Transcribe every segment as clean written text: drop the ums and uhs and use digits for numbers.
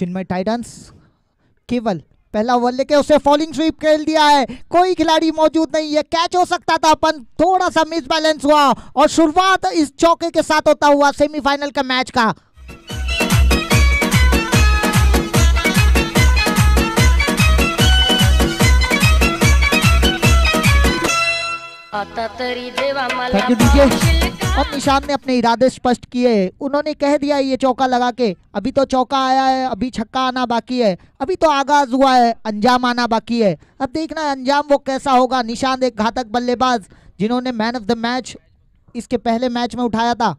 चिन्मय Titans केवल पहला over लेके उसे फॉलिंग स्वीप खेल दिया है, कोई खिलाड़ी मौजूद नहीं है, कैच हो सकता था पर थोड़ा सा मिसबैलेंस हुआ और शुरुआत इस चौके के साथ होता हुआ सेमीफाइनल का मैच का। Thank you DJ. और निशान ने अपने इरादे स्पष्ट किए, उन्होंने कह दिया ये चौका लगा के, अभी तो चौका आया है, अभी छक्का आना बाकी है, अभी तो आगाज हुआ है, अंजाम आना बाकी है। अब देखना है अंजाम वो कैसा होगा। निशान एक घातक बल्लेबाज जिन्होंने मैन ऑफ द मैच इसके पहले मैच में उठाया था।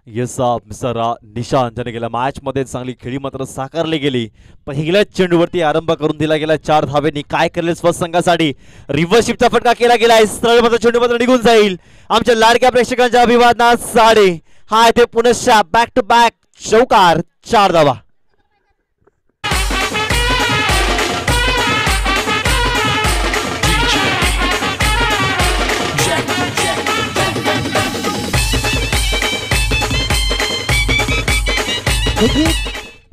येस मिस्टर निशान ज्याने गेल्या मॅच मध्ये चांगली खेळी मात्र साकारली गेली। पहिल्या चेंडूवरती आरंभ करून दिला गेला 4 धावेंनी। काय करेल स्वस्त संघासाठी, रिव्हर्सशिपचा फटका केला गेलाय, सरळ मात्र चेंडू मात्र निघून जाईल। आमच्या लाडक्या प्रेक्षकांच्या अभिवादनात साडे हा इथे पुनश्च बॅक टू बॅक चौकार 4 धावा। देखिए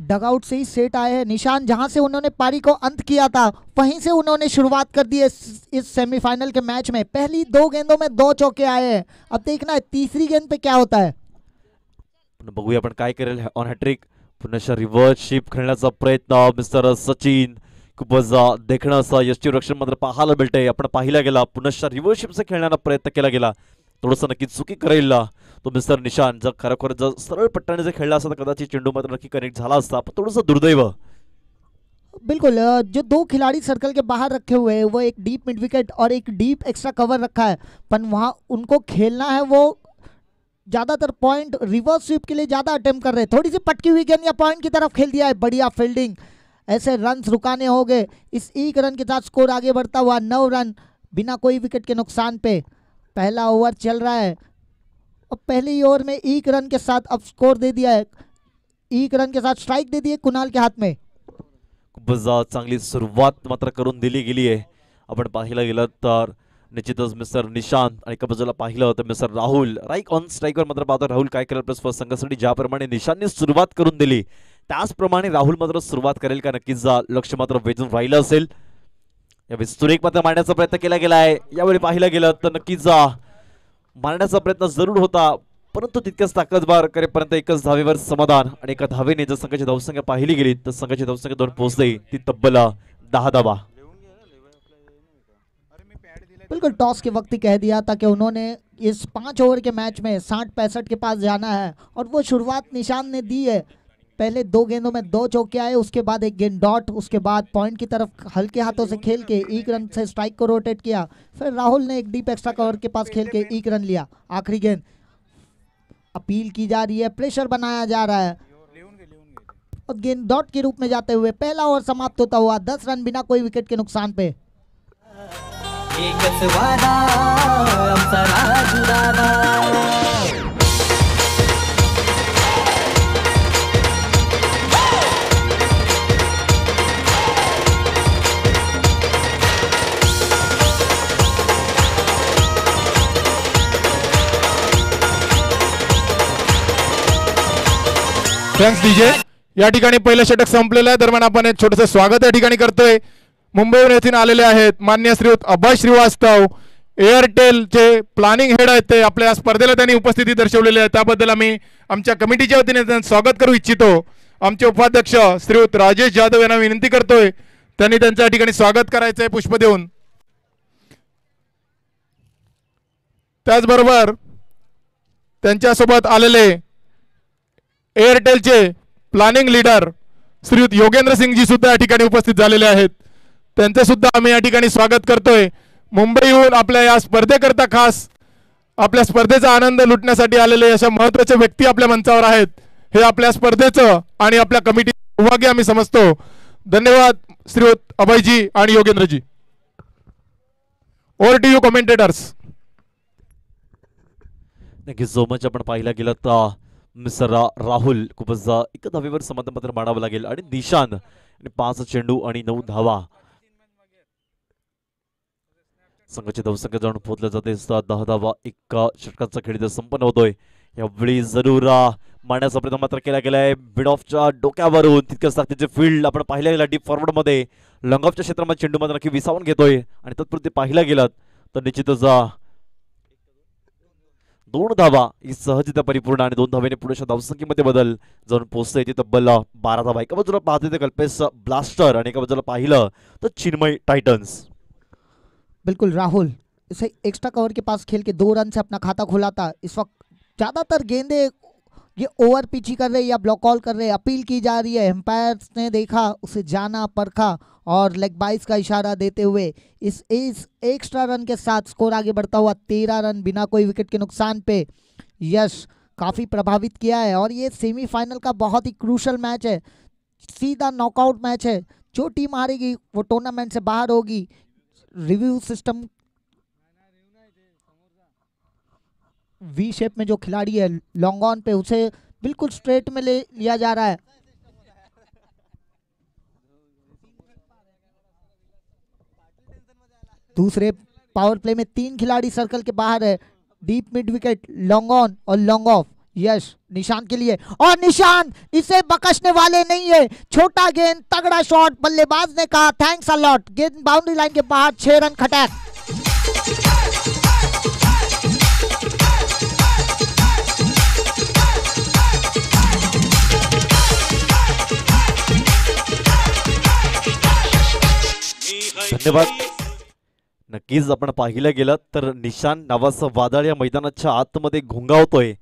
डगआउट से ही सेट आए हैं निशान, जहां से उन्होंने पारी को अंत किया था वहीं से उन्होंने शुरुआत कर दी है इस सेमीफाइनल के मैच में। पहली 2 गेंदों में 2 चौके आए हैं, अब देखना है तीसरी गेंद पे क्या होता है। बघूया आपण काय करेल ऑन हॅट्रिक। पुन्हा रिव्हर्स शिप खेळण्याचा प्रयत्न मिस्टर सचिन, खूपच देखणं असं यष्टीरक्षण मात्र पाहायला मिळतंय। आपण पाहिला गेला पुन्हा रिव्हर्स शिपचा खेळण्याचा प्रयत्न केला गेला, थोडंसं नक्की चुकी करेल तो मिस्टर निशान। जर खरोखर जर सरळ पट्ट्याने जर खेळला असता तर कदाचित चेंडू मात्र नक्की कनेक्ट झाला असता, पण थोडंसं दुर्दैव। बिल्कुल, जो 2 खिलाड़ी सर्कल के बाहर रखे हुए हैं वो एक डीप मिड विकेट और एक डीप एक्स्ट्रा कवर रखा है, पर वहाँ उनको खेलना है वो ज्यादातर पॉइंट रिवर्स स्वीप के लिए ज्यादा अटेम्प्ट कर रहे हैं। थोड़ी सी पटकी हुई गेंद या पॉइंट की तरफ खेल दिया है, बढ़िया फील्डिंग, ऐसे रन रुकाने हो गए। इस 1 रन के साथ स्कोर आगे बढ़ता हुआ 9 रन बिना कोई विकेट के नुकसान पे। पहला ओवर चल रहा है और पहले ही ओवर में 1 रन के साथ अब स्कोर दे दिया है, 1 रन के साथ स्ट्राइक दे दी है कुणाल के हाथ में। खूपच चांगली सुरुवात मात्र करून दिली गेली आहे। आपण पाहिलं गेलं तर निश्चितच मिस्टर निशांत आणि एका बाजूला पाहिलं होतं मिस्टर राहुल, राईट ऑन स्ट्राईकवर मात्र पाहतो राहुल काय करेल प्लस फर्स्ट संघासाठी ज्याप्रमाणे निशांतने सुरुवात करून दिली त्याचप्रमाणे राहुल मात्र सुरुवात करेल का, नक्कीच लक्ष मात्र वेधून राहिलं असेल। या विस्तृत मात्र मारण्याचा प्रयत्न केला गेला आहे, यावेळी पाहिलं गेलं तर नक्कीच मारण्याचा प्रयत्न जरूर होता, परंतु तितक्याच ताकदवार करेपर्यंत एकच धावेवर समाधान। आणि एका धावेने जर संघाची धावसंख्या पाहिली गेली तर संघाची धावसंख्या 2 पोहोचली, ती तब्बल 10 धावा। बिल्कुल टॉस के वक्त ही कह दिया था कि उन्होंने इस 5 ओवर के मैच में 60-65 के पास जाना है और वो शुरुआत निशान ने दी है। पहले 2 गेंदों में 2 चौके आए, उसके बाद 1 गेंद डॉट, उसके बाद पॉइंट की तरफ हल्के हाथों से खेल के 1 रन से स्ट्राइक को रोटेट किया, फिर राहुल ने एक डीप एक्स्ट्रा कवर के पास खेल के 1 रन लिया। आखिरी गेंद अपील की जा रही है, प्रेशर बनाया जा रहा है और गेंद डॉट के रूप में जाते हुए पहला ओवर समाप्त होता हुआ 10 रन बिना कोई विकेट के नुकसान पे। Thanks DJ. या ठिकाणी पहिलं षटक संपलेलं आहे, दरम्यान आपण एक छोटंसं स्वागत या ठिकाणी करतोय। मुंबईहून येथून आलेले आहेत माननीय श्रीयुत अभय श्रीवास्तव, एअरटेलचे प्लॅनिंग हेड आहेत, ते आपल्या स्पर्धेला त्यांनी उपस्थिती दर्शवलेली आहे, त्याबद्दल आम्ही आमच्या कमिटीच्या वतीने त्यांचं स्वागत करू इच्छितो। आमचे उपाध्यक्ष श्रीयुत राजेश जाधव यांना विनंती करतोय त्यांनी त्यांच्या या ठिकाणी स्वागत करायचं आहे पुष्प देऊन। त्याचबरोबर त्यांच्यासोबत आलेले एअरटेलचे प्लॅनिंग लीडर श्रीयुत योगेंद्र सिंगजी सुद्धा या ठिकाणी उपस्थित झालेले आहेत, त्यांचे सुद्धा आम्ही या ठिकाणी स्वागत करतोय। मुंबईहून आपल्या या स्पर्धेकरता खास आपल्या स्पर्धेचा आनंद लुटण्यासाठी आलेले अशा महत्त्वाच्या व्यक्ती आपल्या मंचावर आहेत, हे आपल्या स्पर्धेचं आणि आपल्या कमिटीचं सौभाग्य आम्ही समजतो। धन्यवाद श्रीयुत अभयजी आणि योगेंद्रजी। Over to you commentators. Thank you so much. आपण पाहिला गेलं तर मिस्टर राहुल खूपच एक धावेवर समाधान पत्र मानावं लागेल आणि निशान 5 चेंडू आणि 9 धावा। संघाची धावसंख्या जाऊन पोहोचल्या जाते 10 धावा, 1 षटकांचा खेळ संपन्न होतोय। यावेळी जरूर मारण्याचा प्रयत्न मात्र केला गेलाय मिड ऑफच्या डोक्यावरून. तितकंच ताकदीचे फील्ड आपण पाहिलं गेला डीप फॉरवर्ड मध्ये. लॉंग ऑफच्या क्षेत्रामध्ये चेंडू मात्र नक्की विसावून घेतोय आणि तत्पूर्वी पाहिला गेलात तर निश्चितच 2 धावा ही सहजरित्या परिपूर्ण आणि 2 धावेने पुढच्या धावसंख्येमध्ये बदल जाऊन पोहोचतोय. ते तब्बल 12 धावा. एका बाजूला पाहतोय ते कल्पेश ब्लास्टर आणि एका बाजूला पाहिलं तर चिन्मय टाइटन्स. बिल्कुल राहुल इसे एक्स्ट्रा कवर के पास खेल के 2 रन से अपना खाता खुला था. इस वक्त ज़्यादातर गेंदे ये ओवर पिच ही कर रहे या ब्लॉक कॉल कर रहे, अपील की जा रही है. एम्पायर्स ने देखा, उसे जाना परखा और लेग बाइस का इशारा देते हुए इस एक्स्ट्रा रन के साथ स्कोर आगे बढ़ता हुआ 13 रन बिना कोई विकेट के नुकसान पे यश काफ़ी प्रभावित किया है. और ये सेमीफाइनल का बहुत ही क्रूशल मैच है, सीधा नॉकआउट मैच है. जो टीम हारेगी वो टूर्नामेंट से बाहर होगी. रिव्यू सिस्टम वी शेप में जो खिलाड़ी है लॉन्ग ऑन पे उसे बिल्कुल स्ट्रेट में ले लिया जा रहा है. दूसरे पावर प्ले में 3 खिलाड़ी सर्कल के बाहर है. Deep mid wicket, long on और लॉन्ग ऑफ. यश निशान के लिए, और निशान इसे बकसने वाले नहीं है. छोटा गेंद, तगड़ा शॉट. बल्लेबाज ने कहा थैंक्स अ लॉट. गेंद बाउंड्री लाइन के बाहर, 6 रन खटैक. धन्यवाद. नक्कीच आपण पाहिलं गेलं तर निशान नावाचं वादळ या मैदानाच्या आतमध्ये घोंगावतोय.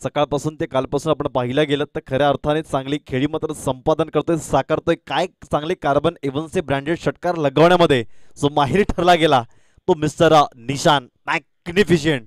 सकाळपासून ते कालपासून आपण पाहिलं गेलं तर खऱ्या अर्थाने चांगली खेळी मात्र संपादन करतोय, साकारतोय. काय चांगले कार्बन एव्हन्सचे ब्रँडेड षटकार लगवण्यामध्ये जो माहिर ठरला गेला तो मिस्टर निशान. मॅग्निफिशियंट.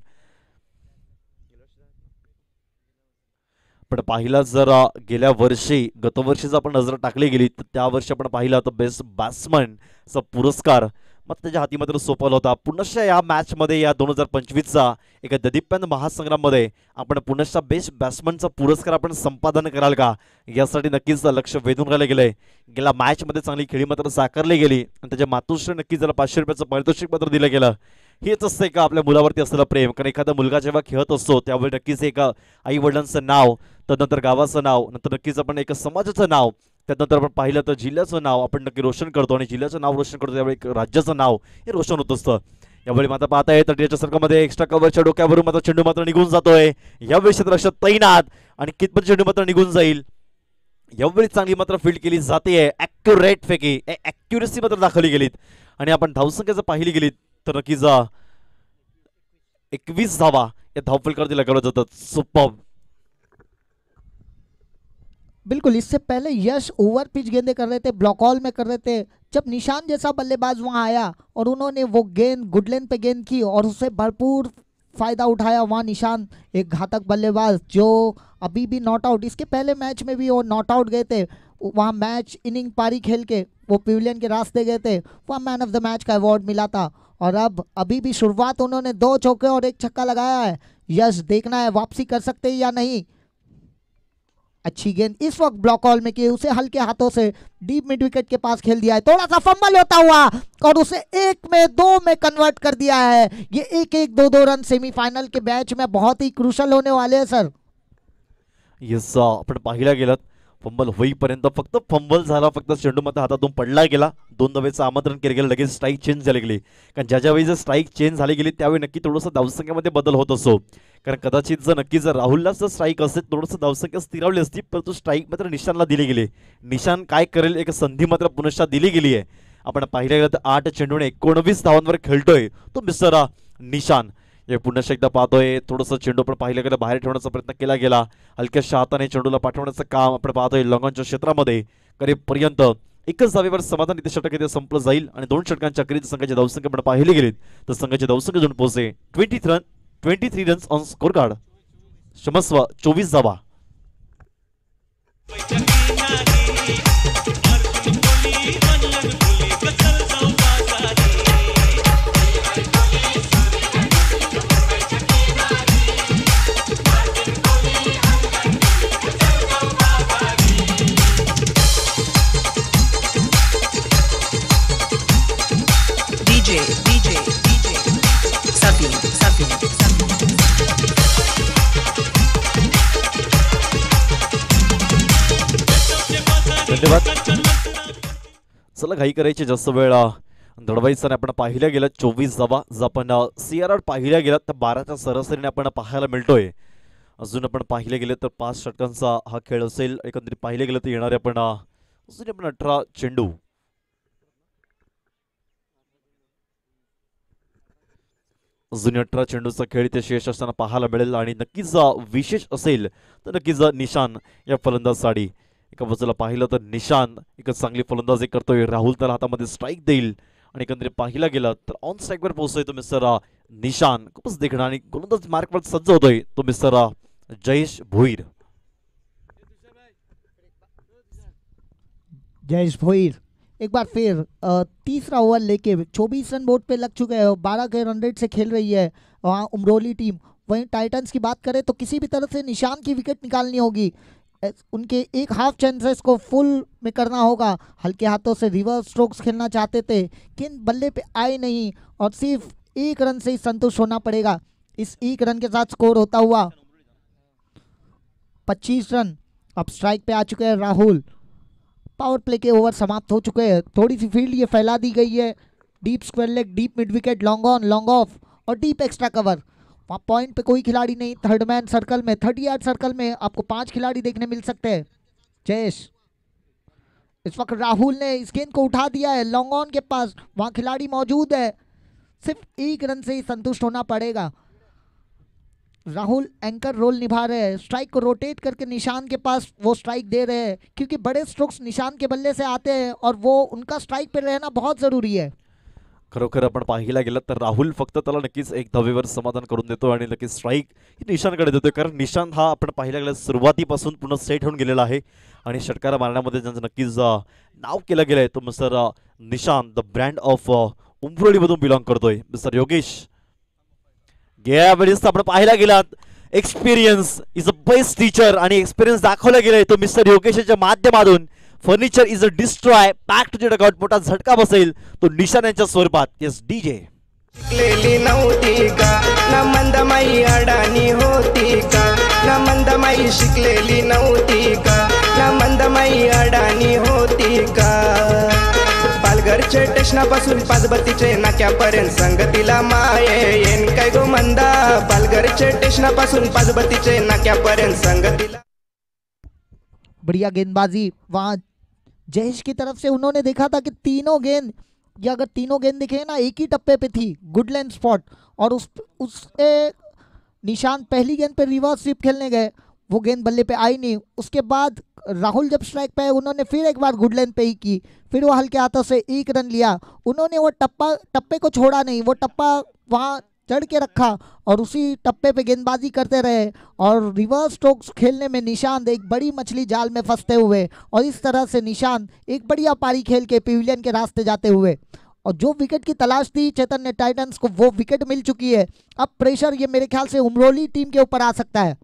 पण पाहिला जर गेल्या वर्षी गतवर्षी जर आपण नजर टाकली गेली तर त्या वर्षी आपण पाहिलं तर बेस्ट बॅट्समनचा पुरस्कार मग त्याच्या हाती मात्र सोपवला होता. पुनश्च या मॅच मध्ये या 2025चा एक ददीप्यमान महासंग्राममध्ये आपण पुनश्च बेस्ट बॅट्समनचा पुरस्कार आपण संपादन कराल का यासाठी नक्कीच लक्ष वेधून राहिलं गेलंय. गेल्या मॅच मध्ये चांगली खेळी मात्र साकारली गेली आणि त्याच्या मातोश्री नक्कीच त्याला 500 रुपयाचं पारितोषिक मात्र दिलं गेलं. हेच असतं का आपल्या मुलावरती असलेलं प्रेम. कारण एखादा मुलगा जेव्हा खेळत असतो त्यावेळी नक्कीच एका आई वडिलांचं नाव, त्यानंतर गावाचं नाव, नंतर नक्कीच आपण एका समाजाचं नाव, त्यानंतर आपण पाहिलं तर जिल्ह्याचं नाव आपण नक्की रोशन करतो आणि जिल्ह्याचं नाव रोशन करतो त्यावेळी एक राज्याचं नाव हे रोशन होत असतं. यावेळी मात्र पाहता येत त्याच्या सर्कलमध्ये एक्स्ट्रा कव्हरच्या डोक्यावरून मात्र चेंडू मात्र निघून जातोय. यावेळी क्षेत्ररक्षक तैनात आणि कितपत चेंडू मात्र निघून जाईल यावेळी चांगली मात्र फील्ड केली जाते. ॲक्युरेट फेकी, ॲक्युरेसी मात्र दाखवली गेलीत आणि आपण धावसंख्या जर पाहिली गेलीत तर नक्कीच 21 धावा या धावफलकावरती लगावल्या जातात. सुपर्ब. बिल्कुल इससे पहले यश ओवर पिच गेंदे कर रहे थे, ब्लॉक ऑल में कर रहे थे. जब निशान जैसा बल्लेबाज वहां आया और उन्होंने वो गेंद गुड लेंथ पे गेंद की और उससे भरपूर फायदा उठाया. वहां निशान एक घातक बल्लेबाज जो अभी भी नॉट आउट, इसके पहले मैच में भी वो नॉट आउट गए थे. वहां मैच इनिंग पारी खेल के वो पिवलियन के रास्ते गए थे. वहां मैन ऑफ द मैच का अवार्ड मिला था. और अब अभी भी शुरुआत उन्होंने 2 चौके और 1 छक्का लगाया है. यश देखना है वापसी कर सकते हैं या नहीं. अच्छी गेंद इस वक्त ब्लॉक ऑल में की, उसे हल्के हाथों से डीप मिड विकेट के पास खेल दिया है. थोड़ा सा फंबल होता हुआ और उसे 1 में 2 में कन्वर्ट कर दिया है. ये 1-1, 2-2 रन सेमीफाइनल के मैच में बहुत ही क्रूशल होने वाले हैं सर. येस आपण पाहिला गेलात फंबल होईपर्यंत फक्त फंबल झाला, फक्त चेंडू मात्र हातातून पडला गेला. 2 धावेचं आमंत्रण केलं गेलं, लगेच स्ट्राईक चेंज झाली गेली. कारण ज्या वेळी जर स्ट्राईक चेंज झाली गेली त्यावेळी नक्की थोडंसं धावसंख्येमध्ये बदल होत असतो. कारण कदाचित जर नक्की जर राहुललाच जर स्ट्राईक असेल थोडंसं धावसंख्या स्थिरावली असती, परंतु स्ट्राईक मात्र निशानला दिली गेली. निशान काय करेल एक संधी मात्र पुनश्च दिली गेली आहे. आपण पाहिलं गेलं तर 8 चेंडूने 19 धावांवर खेळतोय तो मिस्टर निशान. हे पुनश्च एकदा पाहतोय थोडंसं चेंडू पण पाहिलं गेलं बाहेर ठेवण्याचा प्रयत्न केला गेला. हलक्याशा हाताने चेंडूला पाठवण्याचं काम आपण पाहतोय लॉंगॉनच्या क्षेत्रामध्ये. करेपर्यंत एकच धावेवर समाधान इथे षटक इथे संपलं जाईल आणि 2 षटकांच्या अखेरीत संघाची धावसंख्या आपण पाहिली गेलीत तर संघाची धावसंख्या जाऊन पोहोचते 23 रन्स ऑन स्कोर कार्ड. क्षमस्व 24 धावा. धन्यवाद. चला घाई करायची जास्त वेळ दडवायचं आपण पाहिल्या गेलं 24 धावा. जर आपण CRR पाहिल्या गेलं तर 12च्या सरासरीने आपण पाहायला मिळतोय. अजून आपण पाहिले गेले तर 5 षटकांचा हा खेळ असेल. एकंदरीत पाहिले गेलं तर येणारे आपण अजून आपण 18 चेंडू अजून 18 चेंडूचा खेळ ते शेष असताना पाहायला मिळेल. आणि नक्कीच विशेष असेल तर नक्कीच निशान या फलंदाजसाठी. एका बाजूला पाहिलं तर निशान एक चांगली फलंदाजी करतोय. राहुल त्याला हातामध्ये स्ट्राईक देईल आणि एकंदरीत पाहिला गेला तर ऑन स्ट्राईकवर पोहोचतोय तो मिस्टर निशान. खूपच देखणं आणि गोलंदाज मार्कवर सज्ज होतोय तो मिस्टर जयेश भोईर. जयेश भोईर एक बार फिर तीसरा ओवर लेके 24 रन बोर्ड पे लग चुके हैं. 12 के रन रेट से खेल रही है वहाँ उमरोली टीम. वहीं टाइटंस की बात करें तो किसी भी तरह से निशान की विकेट निकालनी होगी. उनके एक हाफ चांसेस को फुल में करना होगा. हल्के हाथों से रिवर्स स्ट्रोक्स खेलना चाहते थे लेकिन बल्ले पे आए नहीं और सिर्फ एक रन से ही संतुष्ट होना पड़ेगा. इस एक रन के साथ स्कोर होता हुआ 25 रन. अब स्ट्राइक पे आ चुके हैं राहुल. पावर प्ले के ओवर समाप्त हो चुके हैं. थोड़ी सी फील्ड ये फैला दी गई है. Deep square leg, deep mid wicket, long on, long off और डीप एक्स्ट्रा कवर. वहाँ पॉइंट पे कोई खिलाड़ी नहीं. थर्ड मैन सर्कल में 30 यार्ड सर्कल में आपको 5 खिलाड़ी देखने मिल सकते हैं. जयेश इस वक्त राहुल ने इस गेंद को उठा दिया है लॉन्ग ऑन के पास. वहाँ खिलाड़ी मौजूद है. सिर्फ एक रन से ही संतुष्ट होना पड़ेगा. राहुल एंकर रोल निभा रहे हैं. स्ट्राइक को रोटेट करके निशान के पास वो स्ट्राइक दे रहे हैं क्योंकि बड़े स्ट्रोक्स निशान के बल्ले से आते हैं और वो उनका स्ट्राइक पे रहना बहुत जरूरी है. खरोखर आपण पाहिला गेलं तर राहुल फक्त त्याला नक्कीच एक धावेवर समाधान करून देतो आणि नक्कीच स्ट्राईक ही निशानकडे देतोय. कारण निशान हा आपण पाहिला गेला सुरुवातीपासून पूर्ण सेट होऊन गेलेला आहे आणि षटकार मारण्यामध्ये ज्यांचं नक्कीच नाव केलं गेलं आहे तो mister Nishan the brand of उमरोलीमधून बिलॉंग करतोय मिस्टर योगेश. यावेळेस आपण पाहायला गेलात experience is a best teacher आणि एक्सपिरियन्स दाखवला गेलाय तो मिस्टर योगेशच्या माध्यमातून. Furniture is a destroy pack to dugout. मोठा झटका बसेल तो निशान यांच्या स्वरूपात. येस डीजे शिकलेली नव्हती का ना मंदमाई अडाणी होती का ना मंदमाई शिकलेली नव्हती का ना मंदमाई अडाणी होती का. पालघरचे स्टेशनापासून पाचबत्तीचे नाक्यापर्यंत संगतीला माये येन काय गो मंदा. पालघरचे स्टेशनापासून पाचबत्तीचे नाक्यापर्यंत संगतीला. बढ़िया गेंदबाजी वहाँ जयेश की तरफ से. उन्होंने देखा था कि तीनों गेंद या अगर तीनों गेंद दिखे ना एक ही टप्पे पे थी गुडलैंड स्पॉट और उससे निशान पहली गेंद पे रिवर्स स्वीप खेलने गए. वो गेंद बल्ले पे आई नहीं. उसके बाद राहुल जब स्ट्राइक पे आए उन्होंने फिर एक बार गुडलैंड पे ही की. फिर वो हल्के हाथों से एक रन लिया. उन्होंने वो टप्पे को छोड़ा नहीं. वो टप्पा वहाँ चढ़ के रखा और उसी टप्पे पे गेंदबाजी करते रहे और रिवर्स स्ट्रोक्स खेलने में निशान एक बड़ी मछली जाल में फंसते हुए और इस तरह से निशान एक बढ़िया पारी खेल के पेविलियन के रास्ते जाते हुए. और जो विकेट की तलाश थी चैतन्य टाइटंस को वो विकेट मिल चुकी है. अब प्रेशर ये मेरे ख्याल से उमरोली टीम के ऊपर आ सकता है.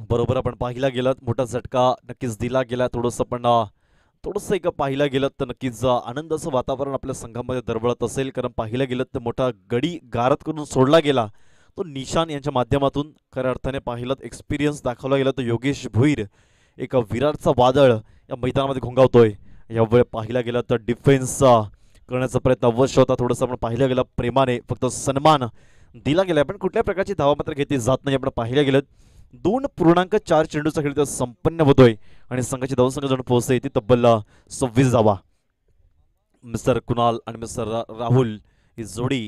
बरोबर आपण पाहिला गेलात मोठा झटका नक्कीच दिला गेला. थोडंसं एक पाहिलं गेलं तर नक्कीच आनंदाचं वातावरण आपल्या संघामध्ये दरवळत असेल. कारण पाहिलं गेलं तर मोठा गडी गारद करून सोडला गेला तो निशान यांच्या माध्यमातून. खऱ्या अर्थाने पाहिलं एक्सपिरियन्स दाखवला गेला तर योगेश भोईर एक विराटचा वादळ या मैदानामध्ये घोंगावतोय. यावेळी पाहिला गेला तर डिफेन्स करण्याचा प्रयत्न अवश्य होता. थोडंसं आपण पाहिलं गेलं प्रेमाने फक्त सन्मान दिला गेला पण कुठल्या प्रकारची धावा मात्र घेतली जात नाही. आपण पाहिलं गेलं 2.4 चेंडूचा खेळ संपन्न होतोय आणि संघाची धावसंख्या जण पोहोचते ती तब्बल 26 धावा. मिस्टर कुणाल आणि मिस्टर राहुल ही जोडी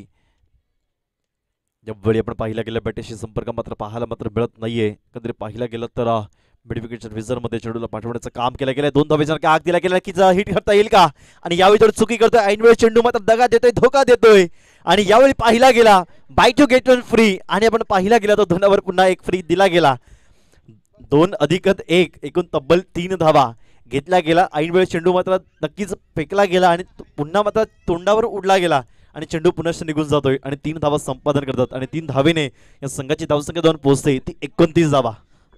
यावेळी आपण पाहिला गेल्या बॅटेशी संपर्क मात्र पाहायला मात्र मिळत नाहीये. कधी पाहिला गेलं तर मिड विकेटच्या रिझर्व मध्ये चेंडूला पाठवण्याचं काम केलं गेलंय. 2 धावेच्या आग दिला गेला की हिट करता येईल का आणि यावेळी थोडी चुकी करतोय. ऐनवेळी चेंडू मात्र दगा देतोय, धोका देतोय आणि यावेळी पाहिला गेला buy two get one free आणि आपण पाहिला गेला तो धनावर पुन्हा एक फ्री दिला गेला. 2+1 एकूण तब्बल 3 धावा घेतला गेला. ऐनवेळी चेंडू मात्र नक्कीच फेकला गेला आणि पुन्हा मात्र तोंडावर उडला गेला आणि चेंडू पुनश्च निघून जातोय आणि 3 धावा संपादन करतात आणि 3 धावेने या संघाची धावसंख्या 2 पोहोचते ती 29 धावा.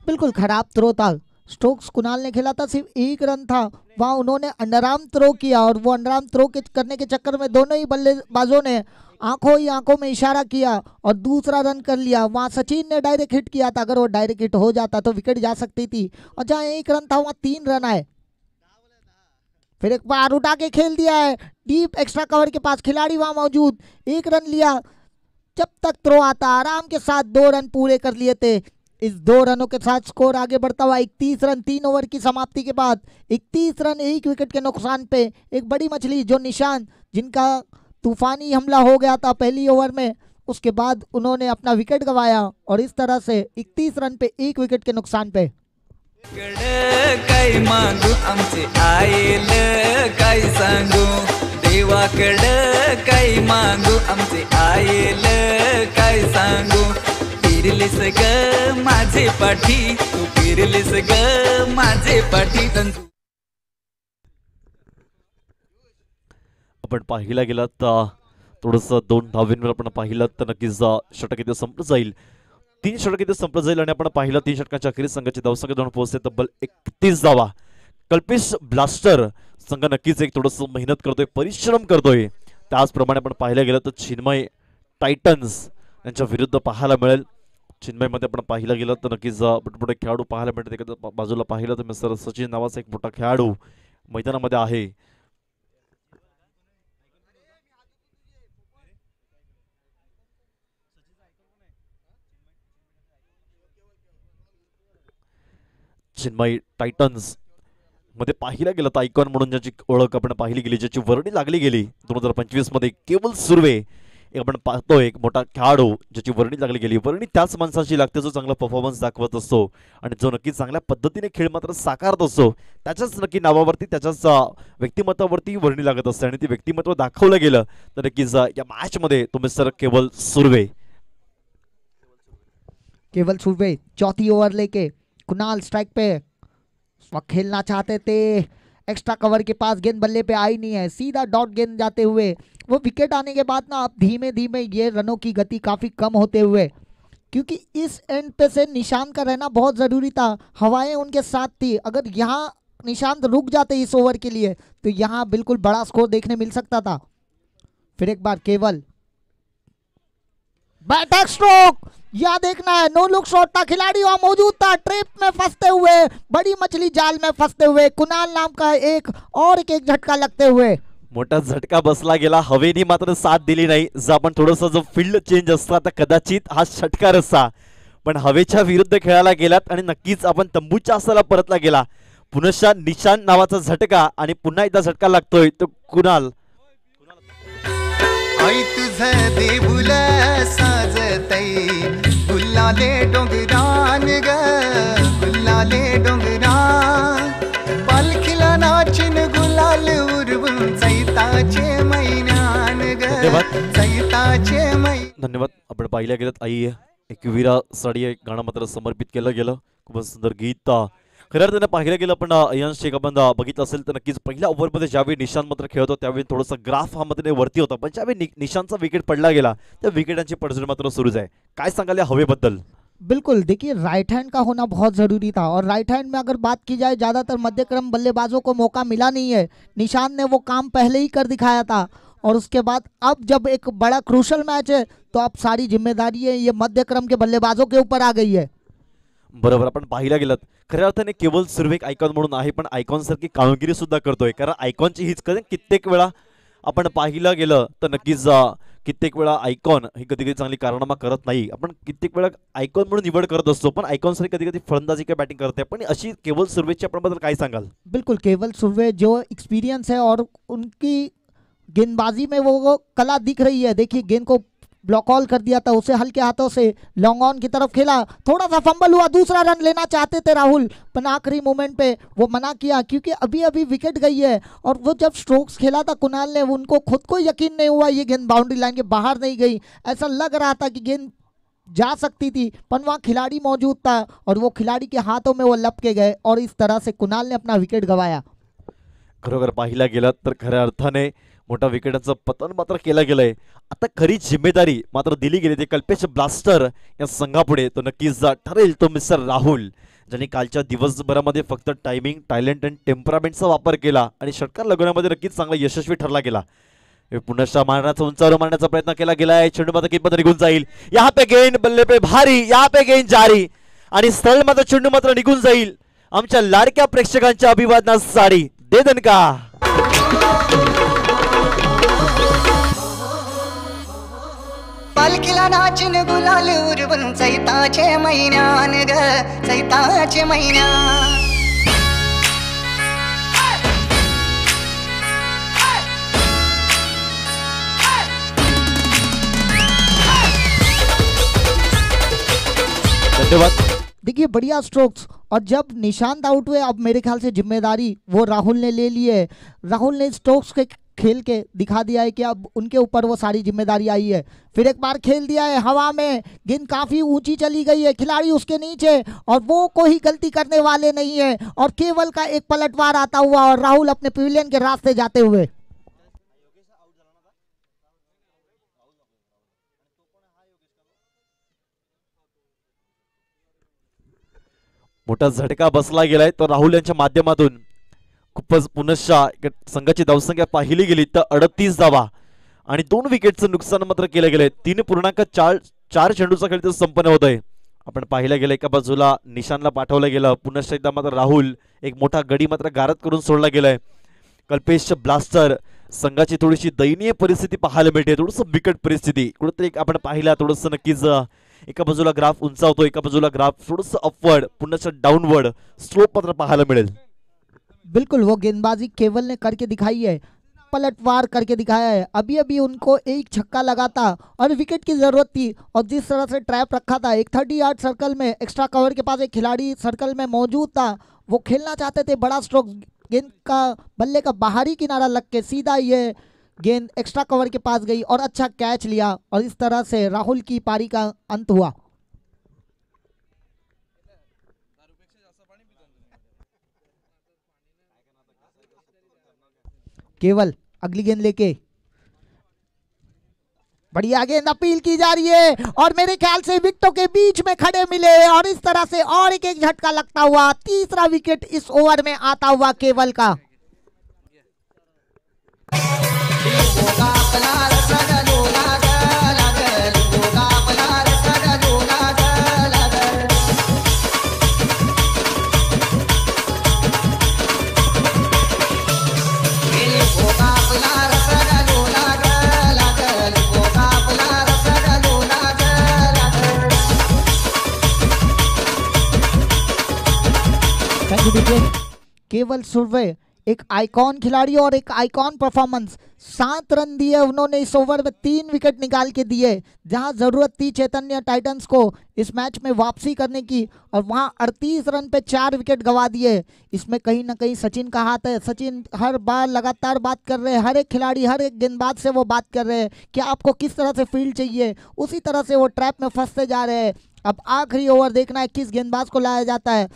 बिल्कुल खराब थ्रो था. स्टोक्स कुणाल ने खेला था, सिर्फ 1 रन था. वहाँ उन्होंने अंडरआर्म थ्रो किया और वो अंडरआर्म थ्रो करने के चक्कर में दोनों ही बल्लेबाजों ने आंखों ही आंखों में इशारा किया और दूसरा रन कर लिया. वहाँ सचिन ने डायरेक्ट हिट किया था. अगर वो डायरेक्ट हिट हो जाता तो विकेट जा सकती थी और जहाँ 1 रन था वहाँ 3 रन आए. फिर एक बार उठा के खेल दिया है, डीप एक्स्ट्रा कवर के पास खिलाड़ी वहां मौजूद, 1 रन लिया। जब तक थ्रो आता आराम के साथ 2 रन पूरे कर लिए थे। इस 2 रनों के साथ स्कोर आगे बढ़ता हुआ 31 रन 3 ओवर की समाप्ति के बाद। 31 रन 1 विकेट के नुकसान पे एक बड़ी मछली जो निशान, जिनका तूफानी हमला हो गया था पहली ओवर में, उसके बाद उन्होंने अपना विकेट गंवाया और इस तरह से 31 रन पे 1 विकेट के नुकसान पे। काय मागू आमचे आईल काय सांगू देवाकडं, काय मागू आमचे आईल काय सांगू, फिरलीस ग माझे पाठी, तू फिरलीस ग माझे पाठी तंतू। आपण पाहिला गेला तर थोडंसं 2 धावांवर आपण पाहिलं तर नक्कीच षटक इथे संपलं जाईल, 3 षटक इथे संपलं जाईल आणि आपण पाहिलं 3 षटकांच्या अखेरीस संघाची धावसंख्या जाऊन पोहोचते तब्बल 31 धावा। कल्पेश ब्लास्टर संघ नक्कीच एक थोडंसं मेहनत करतोय, परिश्रम करतोय। त्याचप्रमाणे आपण पाहिलं गेलं तर चिन्मय टायटन्स यांच्या विरुद्ध पाहायला मिळेल। चिन्मय मध्ये आपण पाहिलं गेलं तर नक्कीच मोठे खेळाडू पाहायला मिळतात। एखाद्या बाजूला पाहिलं तर मिस्टर सचिन नावाचा एक मोठा खेळाडू मैदानामध्ये आहे। चिन्मय टायटन्स मध्ये पाहिला गेला तर आयकॉन म्हणून ज्याची ओळख आपण पाहिली गेली, ज्याची वर्णी लागली गेली 2025 मध्ये केवल सुर्वे आपण पाहतोय एक मोठा खेळाडू ज्याची वर्णी लागली गेली। वर्णी त्याच माणसाची लागते जो चांगला परफॉर्मन्स दाखवत असतो आणि जो नक्की चांगल्या पद्धतीने खेळ मात्र साकारत असतो, त्याच्याच नक्की नावावरती त्याच्याच व्यक्तिमत्वावरती वर्णी लागत असते आणि ती व्यक्तिमत्व दाखवलं गेलं तर नक्कीच या मॅच मध्ये तो मिस्टर केवल सुर्वे। केवल सुर्वे चौथी ओवर लेके कुणाल स्ट्राइक पे खेलना चाहते थे, एक्स्ट्रा कवर के पास गेंद बल्ले पे आई नहीं है, सीधा डॉट गेंद जाते हुए वो विकेट आने के बाद ना अब धीमे धीमे ये रनों की गति काफ़ी कम होते हुए, क्योंकि इस एंड पे से निशान का रहना बहुत ज़रूरी था, हवाएं उनके साथ थी। अगर यहाँ निशान रुक जाते इस ओवर के लिए तो यहाँ बिल्कुल बड़ा स्कोर देखने मिल सकता था। फिर एक बार केवल बैटक स्ट्रोक, यह देखना है, नो लुक शॉट था, खिलाड़ी वहां मौजूद था, ट्रैप में फंसते हुए, बड़ी मछली जाल में फंसते हुए कुणाल नाम का एक झटका लगते हुए मोठा झटका बसला गेला। हवेनी मात्र साथ दिली नाही। जर आपण थोडंसं जो फील्ड चेंज असता तर कदाचित हा षटकार असता, पण हवेच्या विरुद्ध खेळायला गेलात आणि नक्कीच आपण तंबूच्या आसाला परतला गेला। पुनश्च निशान नावाचा झटका आणि पुन्हा एकदा झटका लागतोय तो कुणाल। आई तुझं देऊळ साजतई गुलाले डोंगरान ग, गुलाले डोंगरान पालखीला नाचिन गुलाल उरवून चैताचे मैनान ग, चैताचे मै। धन्यवाद। आपण पाहिल्या गेलं आई एकविरा साडी एक गाणं मात्र समर्पित केलं गेलं, खूप सुंदर गीत। खऱ्या अर्थाने पाहिलं गेलं पण अयांश शेख आपण बघितलं असेल तर नक्कीच पहिल्या ओव्हरमध्ये ज्यावेळी निशान मात्र खेळतो त्यावेळी थोडंसं ग्राफ हा मध्ये वरती होता, पण ज्यावेळी निशानचा विकेट पडला गेला त्या विकेटांची पडझड मात्र सुरूच आहे। काय सांगाल या हवेबद्दल? बिल्कुल, देखिए राइट हैंड का होना बहुत ज़रूरी था और राइट हैंड में अगर बात की जाए ज़्यादातर मध्यक्रम बल्लेबाजों को मौका मिला नहीं है। निशान ने वो काम पहले ही कर दिखाया था और उसके बाद अब जब एक बड़ा क्रूशल मैच है तो अब सारी जिम्मेदारी है ये मध्यक्रम के बल्लेबाजों के ऊपर आ गई है। बरोबर, आपण पाहिला गेलं खऱ्या अर्थाने केवल सुर्वे एक आयकॉन म्हणून आहे, पण आयकॉन सारखी कामगिरी सुद्धा करतोय। कारण आयकॉनची हीच कधी कित्येक वेळा आपण पाहिलं गेलं तर नक्कीच कित्येक वेळा आयकॉन ही कधी कधी चांगली कारनामा करत नाही। आपण कित्येक वेळा आयकॉन म्हणून निवड करत असतो, पण आयकॉन सारखी कधी कधी फलंदाजी किंवा बॅटिंग करते, पण अशी केवल सुर्वेची आपण बद्दल काय सांगाल? बिल्कुल, केवल सुर्वे जो एक्सपीरियंस है और उनकी गेंदबाजी में वो कला दिख रही है। देखिए गेंद को ब्लॉक ऑल कर दिया था, उसे हल्के हाथों से लॉन्ग ऑन की तरफ खेला, थोड़ा सा फंबल हुआ, दूसरा रन लेना चाहते थे राहुल, पर आखिरी मोमेंट पे वो मना किया क्योंकि अभी अभी विकेट गई है। और वो जब स्ट्रोक्स खेला था कुणाल ने, उनको खुद को यकीन नहीं हुआ ये गेंद बाउंड्री लाइन के बाहर नहीं गई। ऐसा लग रहा था कि गेंद जा सकती थी, पर वहाँ खिलाड़ी मौजूद था और वो खिलाड़ी के हाथों में वो लपके गए और इस तरह से कुणाल ने अपना विकेट गंवाया। खरोखर पाहिला गेलं तर खऱ्या अर्थाने मोठा विकेटाचं पतन मात्र केलं गेलंय। आता खरी जिम्मेदारी मात्र दिली गेली ते कल्पेश ब्लास्टर या संघापुढे तो नक्कीच ठरेल तो मिस्टर राहुल, ज्यांनी कालच्या दिवसभरामध्ये फक्त टायमिंग, टॅलेंट आणि टेम्परामेंटचा वापर केला आणि षटकार लगवण्यामध्ये नक्कीच चांगला यशस्वी ठरला गेला। पुनश्च मारण्याचा उंचावर मारण्याचा प्रयत्न केला गेलाय, चेंडू मात्र कितपत निघून जाईल, यहाँ पे गेंद बल्ले पे भारी, यहाँ पे गेंद जारी आणि स्थळ मात्र चेंडू मात्र निघून जाईल। आमच्या लाडक्या प्रेक्षकांच्या अभिवादनास साडी दे दणका। पालखीला नाचिन गुलाल उरवून चैताचे महिन्यान ग चैताचे महिन्या धन्यवाद। देखिए बढ़िया स्ट्रोक्स, और जब निशांत आउट हुए अब मेरे ख्याल से जिम्मेदारी वो राहुल ने ले ली है। राहुल ने स्ट्रोक्स के खेल के दिखा दिया है कि अब उनके ऊपर वो सारी जिम्मेदारी आई है। फिर एक बार खेल दिया है हवा में, गेंद काफ़ी ऊंची चली गई है, खिलाड़ी उसके नीचे, और वो कोई गलती करने वाले नहीं है। और केवल का एक पलटवार आता हुआ और राहुल अपने पवेलियन के रास्ते जाते हुए। मोठा झटका बसला गेलाय तर राहुल यांच्या माध्यमातून खूपच पुनश्च संघाची धावसंख्या पाहिली गेली तर 38 धावा आणि 2 विकेटचं नुकसान मात्र केलं गेलंय। 3.4 चेंडूचा खेळ संपन्न होत आहे। आपण पाहिलं गेलं एका बाजूला निशानला पाठवलं गेलं, पुनश्च एकदा मात्र राहुल एक मोठा गडी मात्र गारद करून सोडला गेलाय। कल्पेश ब्लास्टर संघाची थोडीशी दयनीय परिस्थिती पाहायला मिळते, थोडस बिकट परिस्थिती कुठेतरी आपण पाहिला। थोडस नक्कीच एका बाजूला ग्राफ उंचावतो, एका बाजूला ग्राफ थोडस अपवर्ड पुनश्च डाउनवर्ड स्लोप मात्र पाहायला मिळेल। बिल्कुल वो गेंदबाजी केवल ने करके दिखाई है, पलटवार करके दिखाया है। अभी अभी उनको एक छक्का लगा था और विकेट की जरूरत थी, और जिस तरह से ट्रैप रखा था एक 30 यार्ड सर्कल में, एक्स्ट्रा कवर के पास एक खिलाड़ी सर्कल में मौजूद था, वो खेलना चाहते थे बड़ा स्ट्रोक। गेंद का बल्ले का बाहरी किनारा लग के सीधा ये गेंद एक्स्ट्रा कवर के पास गई और अच्छा कैच लिया, और इस तरह से राहुल की पारी का अंत हुआ। केवल अगली गेंद लेके बढ़िया गेंद अपील की जा रही है, और मेरे ख्याल से विकेटों के बीच में खड़े मिले, और इस तरह से और एक झटका लगता हुआ तीसरा विकेट इस ओवर में आता हुआ केवल का। केवल सुरवे एक आइकॉन खिलाड़ी और एक आइकॉन परफॉर्मेंस। 7 रन दिए उन्होंने इस ओवर में, 3 विकेट निकाल के दिए। जहां जरूरत थी चैतन्य टाइटंस को इस मैच में वापसी करने की, और वहां 38 रन पे 4 विकेट गंवा दिए। इसमें कहीं ना कहीं सचिन का हाथ है। सचिन हर बार लगातार बात कर रहे हैं, हर एक खिलाड़ी हर एक गेंदबाज से वो बात कर रहे हैं कि आपको किस तरह से फील्ड चाहिए, उसी तरह से वो ट्रैप में फंसते जा रहे हैं। अब आखिरी ओवर देखना है किस गेंदबाज को लाया जाता है।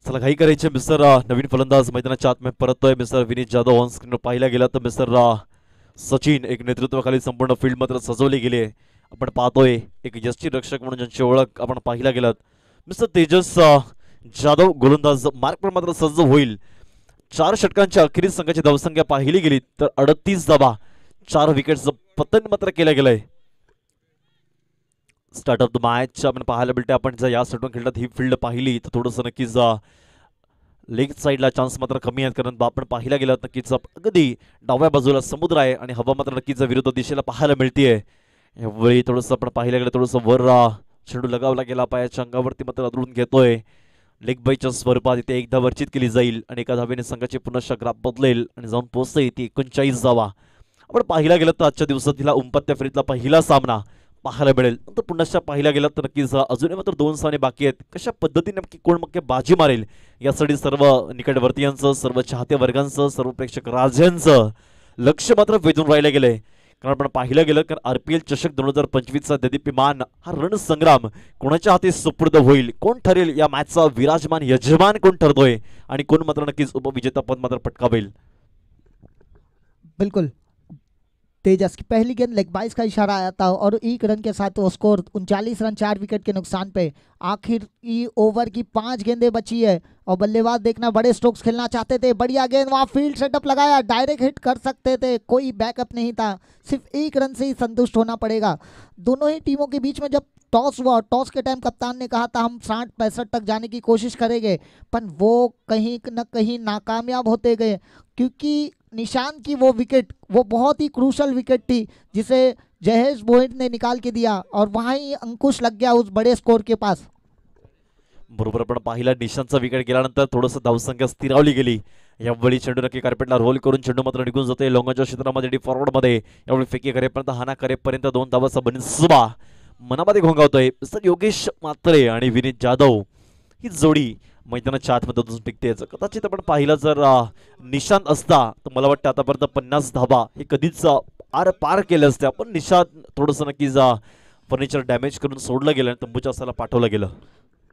चला घाई करायचे मिस्टर नवीन फलंदाज मैदानाच्या आत में परततोय। Mister Vineet Jadhav on screen पाहिला गेला तर मिस्टर सचिन एक नेतृत्वाखाली संपूर्ण फील्ड मात्र सजवली गेली आहे। आपण पाहतोय एक यष्टी रक्षक म्हणून ज्यांची ओळख आपण पाहिला गेलात मिस्टर तेजस जाधव गोलंदाज मार्क पर मात्र सज्ज होईल। 4 षटकांच्या अखेरीस संघाची धावसंख्या पाहिली गेली तर 38 धावा, 4 विकेट्सचं पतन मात्र केलं गेलंय। स्टार्ट ऑफ द मॅच आपण पाहायला मिळते। आपण जर या षटकां खेळात ही फील्ड पाहिली तर थोडंसं नक्कीच लेग साइडला चान्स मात्र कमी आहेत, कारण आपण पाहिला गेला नक्कीच अगदी डाव्या बाजूला समुद्र आहे आणि हवा मात्र नक्कीच विरुद्ध दिशेला पाहायला मिळतेय। यावेळी थोडंसं आपण पाहिलं गेलं थोडंसं वर चेंडू लगावला गेला, पायाच्या अंगावरती मात्र आदळून घेतोय। लेग बायच्या स्वरूपात इथे एकदा वर्चित केली जाईल आणि एका धावेने संघाची पुनश्च ग्राफ बदलेल आणि जाऊन पोहोचते ती 39 धावा। आपण पाहिला गेलं तर आजच्या दिवसातला उंपात्या फेरीतला पहिला सामना पाहायला मिळेल। नंतर पुनश्च पाहिला गेला तर नक्कीच अजूनही मात्र 2 सामने बाकी आहेत। कशा पद्धतीने नक्की कोण मग बाजी मारेल यासाठी सर्व निकटवर्तीयांचं, सर्व चाहते वर्गांचं, सर्व प्रेक्षक राजांचं लक्ष मात्र वेधून राहिलं गेलंय। कारण आपण पाहिलं गेलं तर आरपीएल चषक 2025 चा देदीप्यमान हा रणसंग्राम कोणाच्या हाती सुपूर्द होईल, कोण ठरेल या मॅचचा विराजमान यजमान कोण ठरतोय आणि कोण मात्र नक्कीच उपविजेता पद मात्र पटकावेल। बिल्कुल तेजस की पहली गेंद लेग बाइस का इशारा आया था और एक रन के साथ वो स्कोर 39 रन 4 विकेट के नुकसान पे। आखिर की ओवर की 5 गेंदें बची है और बल्लेबाज देखना बड़े स्ट्रोक्स खेलना चाहते थे। बढ़िया गेंद, वहां फील्ड सेटअप लगाया, डायरेक्ट हिट कर सकते थे, कोई बैकअप नहीं था, सिर्फ एक रन से ही संतुष्ट होना पड़ेगा। दोनों ही टीमों के बीच में जब टॉस हुआ, टॉस के टाइम कप्तान ने कहा था हम 60-65 तक जाने की कोशिश करेंगे, पर वो कहीं न कहीं नाकामयाब होते गए क्योंकि निशान की वो विकेट, वो बहुत ही क्रूशल विकेट थी जिसे जहेश भोईर ने निकाल के दिया और वहां ही अंकुश लग गया उस बड़े स्कोर के पास। बरोबर आपण पाहिला निशांतचा विकेट गेल्यानंतर थोडंसं धावसंख्या स्थिरावली गेली। यावेळी चेंडू नक्की कार्पेटला रोल करून चेंडू मात्र निघून जाते लॉंगच्या क्षेत्रामध्ये डी फॉरवर्ड मध्ये। यावेळी फेकी करेपर्यंत हाना करेपर्यंत 2 धावांचा बनसुबा मनामध्ये घोंगावतोय। मिस्टर योगेश म्हात्रे आणि विनीत जाधव ही जोडी मैदानाच्या आतमध्ये टिकतेच। कदाचित आपण पाहिलं जर निशांत असता तर मला वाटतं आतापर्यंत 50 धावा हे कधीच आर पार केले असते, पण निशांत थोडंसं नक्कीच फर्निचर डॅमेज करून सोडलं गेलं आणि तंबूच्या अस्ताला पाठवलं गेलं।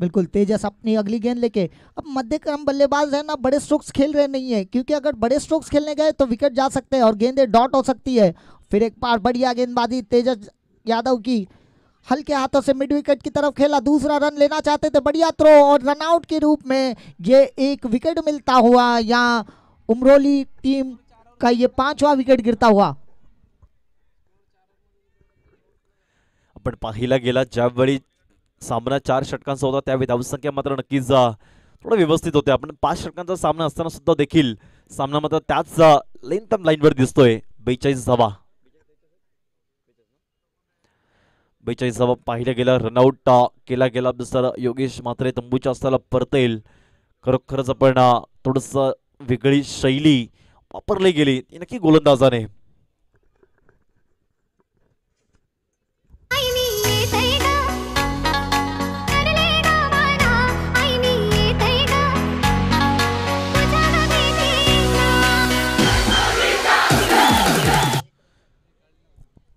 बिल्कुल, तेजस अपनी अगली गेंद लेके, अब मध्यक्रम बल्लेबाज है ना, बड़े स्ट्रोक्स खेल रहे नहीं है क्योंकि अगर बड़े स्ट्रोक्स खेलने गए तो विकेट जा सकते हैं और गेंदें डॉट हो सकती है। फिर एक बार बढ़िया गेंदबाजी तेजस यादव की, हल्के हाथों से मिड विकेट की तरफ खेला, दूसरा रन लेना चाहते थे, बढ़िया थ्रो और रनआउट के रूप में ये एक विकेट मिलता हुआ या उमरोली टीम का ये 5वां विकेट गिरता हुआ। आपण पाहिला गेला ज्यावेळी सामना 4 षटकांचा होता त्यावेळी धावसंख्या मात्र नक्कीच थोडं व्यवस्थित होते। आपण 5 षटकांचा सामना असताना सुद्धा देखील सामना मात्र त्याच लेंथ लाईनवर दिसतोय। 42 धावा, 42 धावा पाहिल्या गेला, रनआउट केला गेला। मिस्टर योगेश म्हात्रे तंबूच्या अस्ताला परतेल। खरोखरच आपण थोडंसं वेगळी शैली वापरली गेली नक्की गोलंदाजाने।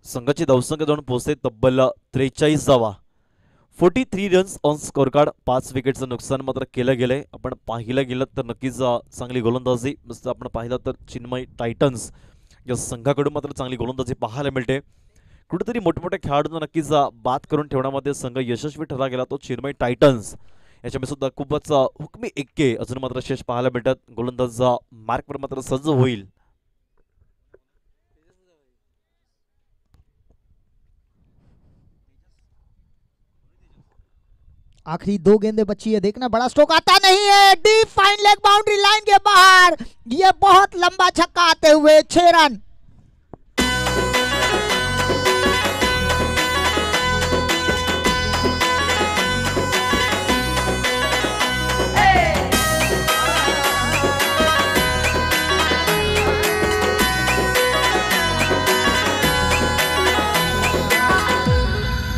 संघाची धावसंख्या जाऊन पोहोचते तब्बल 43 धावा, 43 रन्स ऑन स्कोर कार्ड। 5 विकेटचं नुकसान मात्र केलं गेलंय। आपण पाहिलं गेलं तर नक्कीच चांगली गोलंदाजी, जसं आपण पाहिलं तर चिन्मय टायटन्स या संघाकडून मात्र चांगली गोलंदाजी पाहायला मिळते। कुठेतरी मोठमोठ्या खेळाडूंना नक्कीच बाद करून ठेवण्यामध्ये संघ यशस्वी ठरला गेला तो चिन्मय टायटन्स। याच्यामध्ये सुद्धा खूपच हुकमी एक्के अजून मात्र शेष पाहायला मिळतात। गोलंदाज मार्कवर मात्र सज्ज होईल। आखिरी 2 गेंदें बची है, देखना बड़ा स्ट्रोक आता नहीं है, deep fine leg boundary line के बाहर, ये बहुत लंबा छक्का आते हुए 6 रन।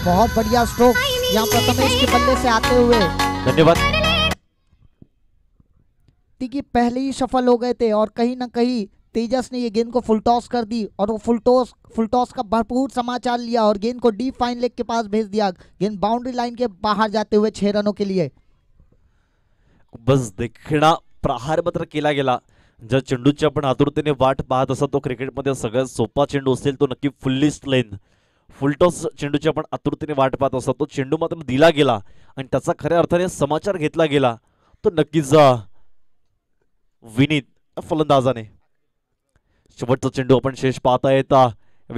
बहुत बढ़िया स्ट्रोक यहाँ प्रथमेश के बल्ले से आते हुए। धन्यवाद। कि पहले ही सफल हो गए थे और कहीं ना कहीं तेजस ने ये गेंद को फुल टॉस कर दी और वो फुल टॉस का भरपूर समाचार लिया और गेंद को डीप फाइन लेग के पास भेज दिया। गेंद बाउंड्री लाइन के बाहर जाते हुए 6 रनों के लिए। बस देखणा प्रहार मात्र केला गेला। जर चेंडूची आपण आतुरतेने वाट पाहत असतो तो क्रिकेटमध्ये सगळ्यात सोपा चेंडू असेल तो नक्की फुल्ली लेंथ फुलटॉस चेंडूची आपण आतुरतेने वाट पाहत असतो तो चेंडू मात्र दिला गेला आणि त्याचा खऱ्या अर्थाने समाचार घेतला गेला तो नक्कीच विनीत फलंदाजाने। शेवटचा चेंडू आपण शेष पाहतायत।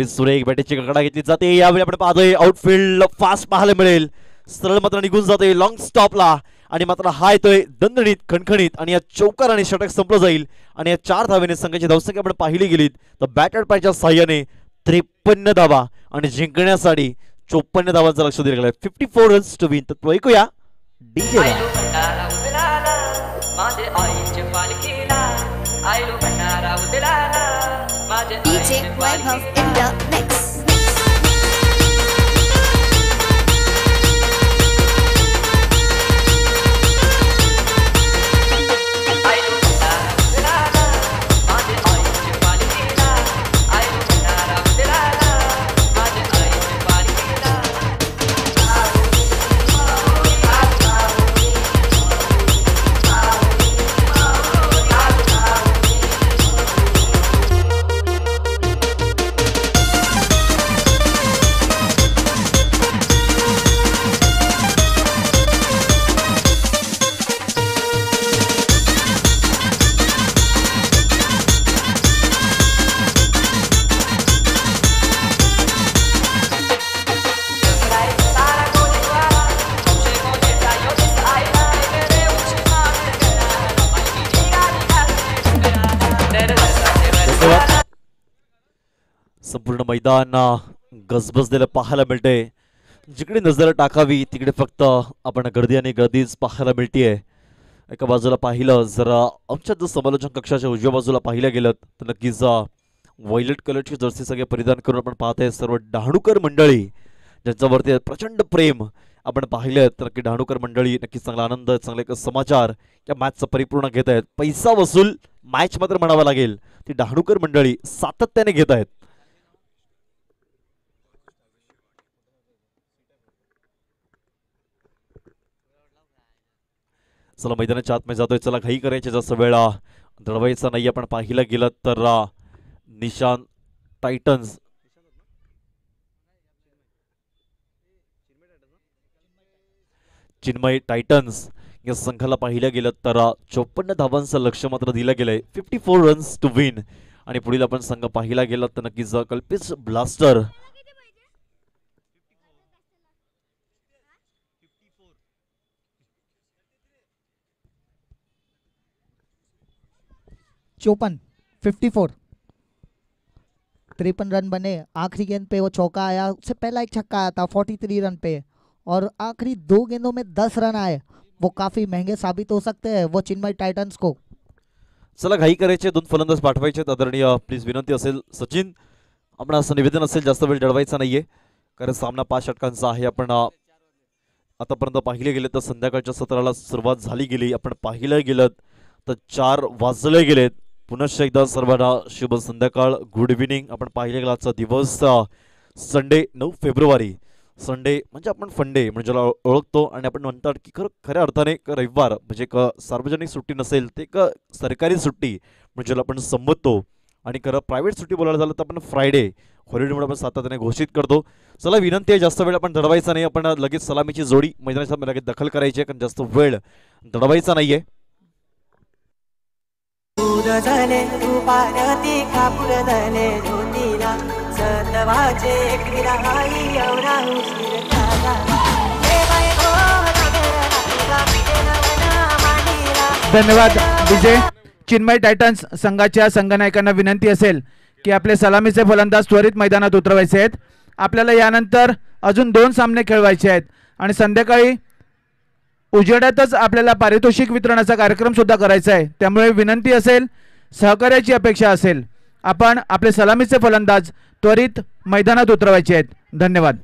सुरेख बॅटीची कडा घेतली जाते। यावेळी आपण पाहतोय आउटफील्ड फास्ट पाहायला मिळेल, सरळ मात्र निघून जाते लॉंग स्टॉपला आणि मात्र हा येतोय दणदणीत खणखणीत आणि या चौकाराने षटक संपलं जाईल आणि या 4 धावेने संघाची धावसंख्या आपण पाहिली गेलीत तर बॅटर पायच्या साह्याने 53 धावा आणि जिंकण्यासाठी 54 धावांचं लक्ष दिलं गेलं। 54 रन्स टू विन। तर ऐकूया डीजे वैभव इंडिया नेक्स्ट। संपूर्ण मैदान गजबजलेलं पाहायला मिळतंय. जिकडे नजर टाकावी तिकडे फक्त आपण गर्दी आणि गर्दीच पाहायला मिळतीये. एका बाजूला पाहिलं जर आमच्या जर समालोचन कक्षाच्या उजव्या बाजूला पाहिलं गेलं तर नक्कीच व्हायलेट कलरची जर्सी सगळे परिधान करून आपण पाहतोय सर्व डहाणूकर मंडळी ज्यांच्यावरती प्रचंड प्रेम आपण पाहिलं तर नक्की डहाणूकर मंडळी नक्कीच चांगला आनंद चांगले एक समाचार या मॅचचा परिपूर्ण घेत आहेत. पैसा वसूल मॅच मात्र म्हणावा लागेल ती डहाणूकर मंडळी सातत्याने घेत आहेत. चला मैदानाच्या आतमध्ये जातोय. चला घाई करायची जास्त वेळ दडवायचा नाही. आपण पाहिलं गेलं तर निशान टायटन्स चिन्मय टायटन्स या संघाला पाहिलं गेलं तर 54 धावांचं लक्ष मात्र दिलं गेलंय. 54 रन्स टू विन. आणि पुढील आपण संघ पाहिला गेला तर नक्कीच कल्पित ब्लास्टर चौपन 54 53 रन बने. आखिरी गेंद पे वो चौका आया, उससे पहला एक छक्का आया था 43 रन पे, और आखिरी 2 गेंदों में 10 रन आए. वो काफी महंगे साबित हो सकते हैं वो चिन्मय टाइटन्स को. चला घाई करायचे 2 फलंदाज पाठवायचे. आदरणीय प्लीज विनंती असेल सचिन आपण असं निवेदन असेल जास्त वेळ दडवायचा नाहीये कारण सामना 5 षटकांचा आहे. आपण आतापर्यंत पाहिले गेले तर संध्याकाळच्या सत्राला सुरुवात झाली गेली. आपण पाहिलं गेलं तर 4 वाजले गेलेत. पुनश्च एकदा सर्वांना शुभ संध्याकाळ, गुड इव्हिनिंग. आपण पाहिले गेला आजचा दिवस संडे 9 फेब्रुवारी. संडे म्हणजे आपण फंडे म्हणजे ओळखतो आणि आपण म्हणतात की खऱ्या अर्थाने रविवार म्हणजे एक सार्वजनिक सुट्टी नसेल ते एक सरकारी सुट्टी म्हणजे आपण संबोधतो. आणि खरं प्रायव्हेट सुट्टी बोलायला झालं तर आपण फ्रायडे हॉलिडे म्हणून आपण सातत्याने घोषित करतो. चला विनंती आहे जास्त वेळ आपण दडवायचा नाही. आपण लगेच सलामीची जोडी मैदानाच्या लगेच दखल करायची आहे कारण जास्त वेळ दडवायचा नाहीये. झाले तू पारती कापूर झाले ज्योतीला सतवाचे एकविरा आई एवढा उशीर झाला. धन्यवाद विजय. चिन्मय टायटन्स संघाच्या संघनायकांना विनंती असेल की आपले सलामीचे फलंदाज त्वरित मैदानात उतरवायचे आहेत. आपल्याला यानंतर अजून 2 सामने खेळवायचे आहेत आणि संध्याकाळी उजेडातच आपल्याला पारितोषिक वितरणाचा कार्यक्रम सुद्धा करायचा आहे. त्यामुळे विनंती असेल, सहकार्याची अपेक्षा असेल, आपण आपले सलामीचे फलंदाज त्वरित मैदानात उतरवायचे आहेत. धन्यवाद.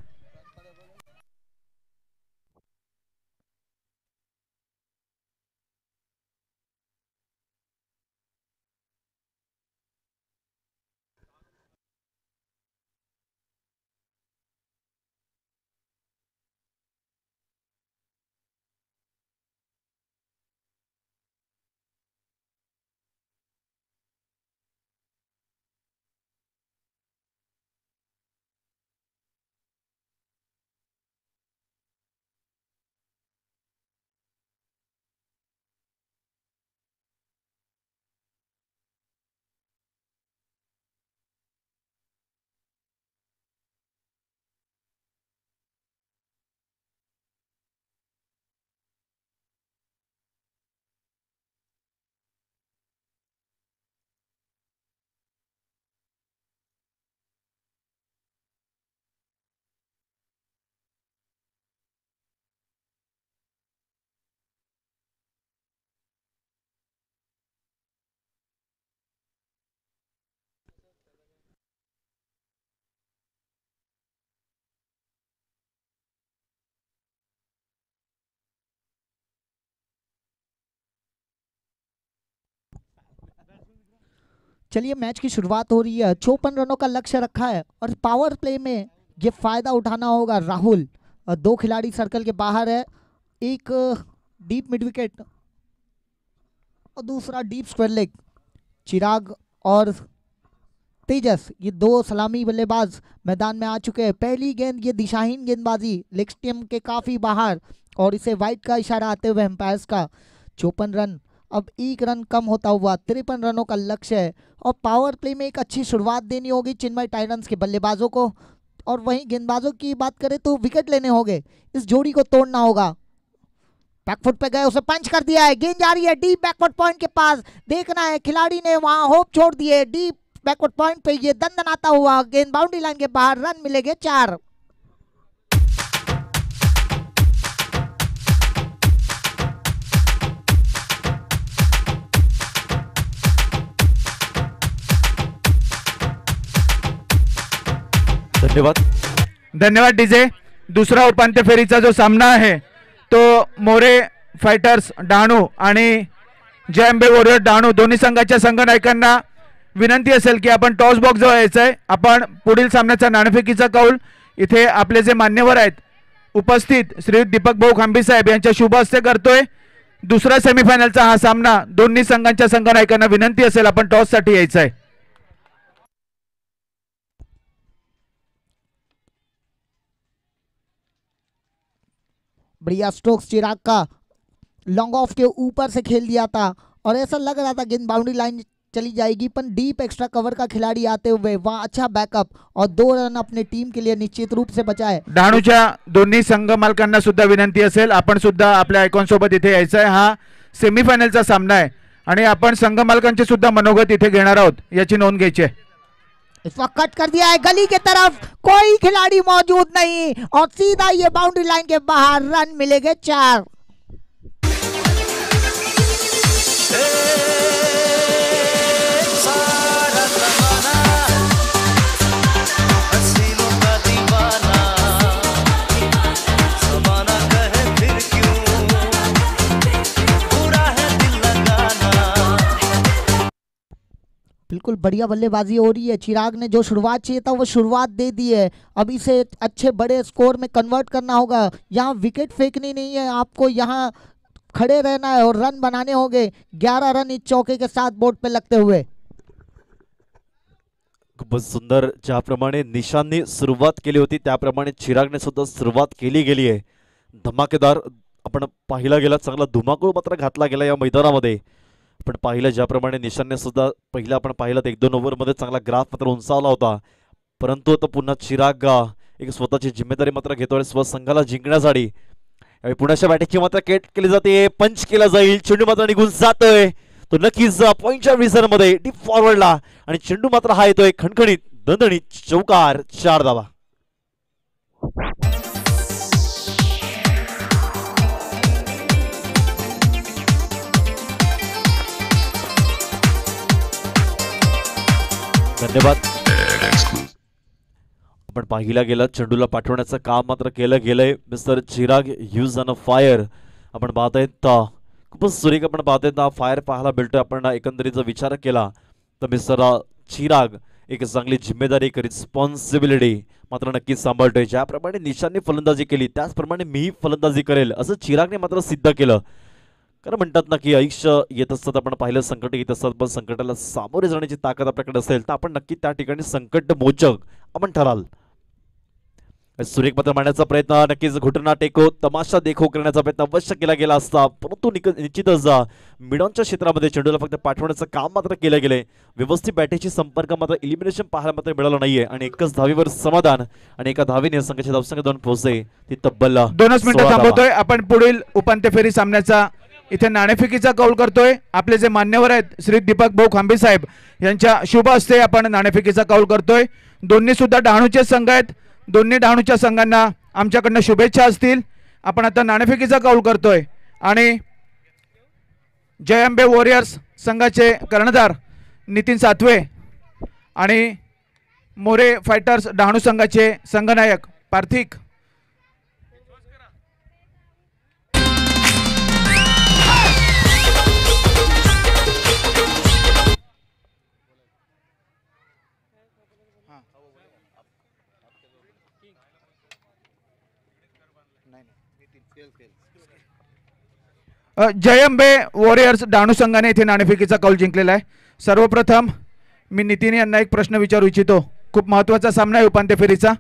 चलिए मैच की शुरुआत हो रही है. 54 रनों का लक्ष्य रखा है और पावर प्ले में ये फायदा उठाना होगा. राहुल 2 खिलाड़ी सर्कल के बाहर है, एक डीप मिड विकेट और दूसरा डीप स्क्वायर लेग. चिराग और तेजस ये 2 सलामी बल्लेबाज मैदान में आ चुके हैं. पहली गेंद ये दिशाहीन गेंदबाजी लेग स्टंप के काफी बाहर और इसे वाइड का इशारा आते हुए एम्पायर्स का. 54 रन, अब 1 रन कम होता हुआ 53 रनों का लक्ष्य है और पावर प्ले में एक अच्छी शुरुआत देनी होगी चिन्मय टाइटन्स के बल्लेबाजों को. और वहीं गेंदबाजों की बात करें तो विकेट लेने होंगे, इस जोड़ी को तोड़ना होगा. बैकफुट पे गए, उसे पंच कर दिया है. गेंद जा रही है डीप बैकफुट पॉइंट के पास. देखना है खिलाड़ी ने वहां होप छोड़ दिए. डीप बैकवर्ड पॉइंट पे ये दंदनाता हुआ गेंद बाउंड्री लाइन के बाहर, रन मिलेंगे 4। धन्यवाद धन्यवाद डीजे। दुसरा उपांत्य फेरीचा जो सामना आहे तो मोरे फायटर्स डहाणू आणि जयंबे वॉरियर डहाणू दोन्ही संघाच्या संघनायकांना विनंती असेल की आपण टॉस बॉक्स जवळ यायचं आहे। आपण पुढील सामन्याचा नाणेफेकीचा कौल इथे आपले जे मान्यवर आहेत उपस्थित श्री दीपक भाऊ खांबी साहेब यांच्या शुभ हस्ते करतोय। दुसरा सेमीफायनलचा हा सामना दोन्ही संघांच्या संघनायकांना विनंती असेल आपण टॉस साठी यायचं आहे। बढ़िया स्ट्रोक्स चिराग का, लॉन्ग ऑफ के ऊपर से खेल दिया था और ऐसा लग रहा था गेंद बाउंड्री लाइन चली जाएगी, पर डीप एक्स्ट्रा कवर का खिलाड़ी आते हुए वहां अच्छा बैकअप और 2 रन अपने टीम के लिए निश्चित रूप से बचाए। डहाणूच्या दोन्ही संघ मालकांना सुद्धा विनंती असेल आपण सुद्धा आपल्या आयकॉन सोबत इथे यायचं आहे। हा सेमीफायनलचा सामना आहे आणि आपण संघ मालकांचे सुद्धा मनोगत इथे घेणार आहोत, याची नोंद घ्यायची आहे। इस वक्त कट कर दिया है गली के तरफ, कोई खिलाड़ी मौजूद नहीं और सीधा ये बाउंड्री लाइन के बाहर, रन मिलेंगे 4। बिल्कुल बढ़िया बल्लेबाजी हो रही है। चिराग ने जो शुरुआत चाहिए था वो शुरुआत दे दी है, अब इसे अच्छे बड़े स्कोर में कन्वर्ट करना होगा। यहाँ विकेट फेंकनी नहीं है, आपको यहाँ खड़े रहना है और रन बनाने होंगे। 11 रन इस चौके के साथ बोर्ड पे लगते हुए। खूपच सुंदर ज्याप्रमाणे निशांनी सुरुवात केली होती त्याप्रमाणे चिरागने सुद्धा सुरुवात केली गेली आहे। धमाकेदार आपण पाहिला गेला, चांगला धुमाकूळ मात्र घातला गेला या मैदानामध्ये। पण पाहिलं ज्याप्रमाणे निशांने सुद्धा पहिला आपण पाहिलं तर 1-2 ओव्हरमध्ये चांगला ग्राफ मात्र उंचावला होता, परंतु आता पुन्हा चिराग एक स्वतःची जिम्मेदारी मात्र घेतोय स्वसंघाला जिंकण्यासाठी। पुण्याच्या बॅटिंगची मात्र केट केली जाते, पंच केला जाईल, चेंडू मात्र निघून जातोय तो नक्कीच पॉइंटच्या विसरमध्ये डीप फॉरवर्डला आणि चेंडू मात्र हा येतोय खणखणीत दणदणीत चौकार, 4 धावा। धन्यवाद। आपण पाहिला गेला चेंडूला पाठवण्याचं काम मात्र केलं गेलंय mister Chirag use on a fire. आपण पाहतायत खूपच सुरेख आपण पाहतायत फायर पाहायला मिळतोय। आपण एकंदरीत जर विचार केला तर मिस्टर चिराग एक चांगली जिम्मेदारी, एक रिस्पॉन्सिबिलिटी मात्र नक्कीच सांभाळतोय। ज्याप्रमाणे निशांनी फलंदाजी केली त्याचप्रमाणे मीही फलंदाजी करेल असं चिरागने मात्र सिद्ध केलं। कारण म्हणतात ना की आयुष्य येत असतात, आपण पाहिलं संकट येत असतात, पण संकटाला सामोरे जाण्याची ताकद आपल्याकडे असेल तर आपण नक्की त्या ठिकाणी संकट मोचक आपण ठराल। सुरेख मात्र मांडण्याचा प्रयत्न, नक्कीच घुटना टेको तमाशा देखो करण्याचा प्रयत्न अवश्य केला गेला असता, परंतु निश्चितच मिडॉनच्या क्षेत्रामध्ये चेंडूला फक्त पाठवण्याचं काम मात्र केलं गेले। व्यवस्थित बॅटिंगची संपर्क मात्र इलिमिनेशन पाहायला मात्र मिळालं नाहीये आणि एकच धावीवर समाधान आणि एका धावीने संघाच्या धावसंख्या 2 पोहोचले ती तब्बल 2 मिनिटं थांबवतोय। आपण पुढील उपांत्य फेरी सामन्याचा इथे नाणेफेकीचा कौल करतोय। आपले जे मान्यवर आहेत श्री दीपक भाऊ खांबी साहेब यांच्या शुभ हस्ते आपण नाणेफेकीचा कौल करतोय। दोन्ही सुद्धा डहाणूचे संघ आहेत, दोन्ही डहाणूच्या संघांना आमच्याकडनं शुभेच्छा असतील। आपण आता नाणेफेकीचा कौल करतोय आणि जयंबे वॉरियर्स संघाचे कर्णधार नितीन सातवे आणि मोरे फायटर्स डहाणू संघाचे संघनायक पार्थिक जयंबे वॉरियर्स डहाणू संघाने इथे नाणेफेकीचा कौल जिंकलेला आहे। सर्वप्रथम मी नितीन यांना एक प्रश्न विचारू इच्छितो। खूप महत्त्वाचा सामना आहे उपांत्य फेरीचा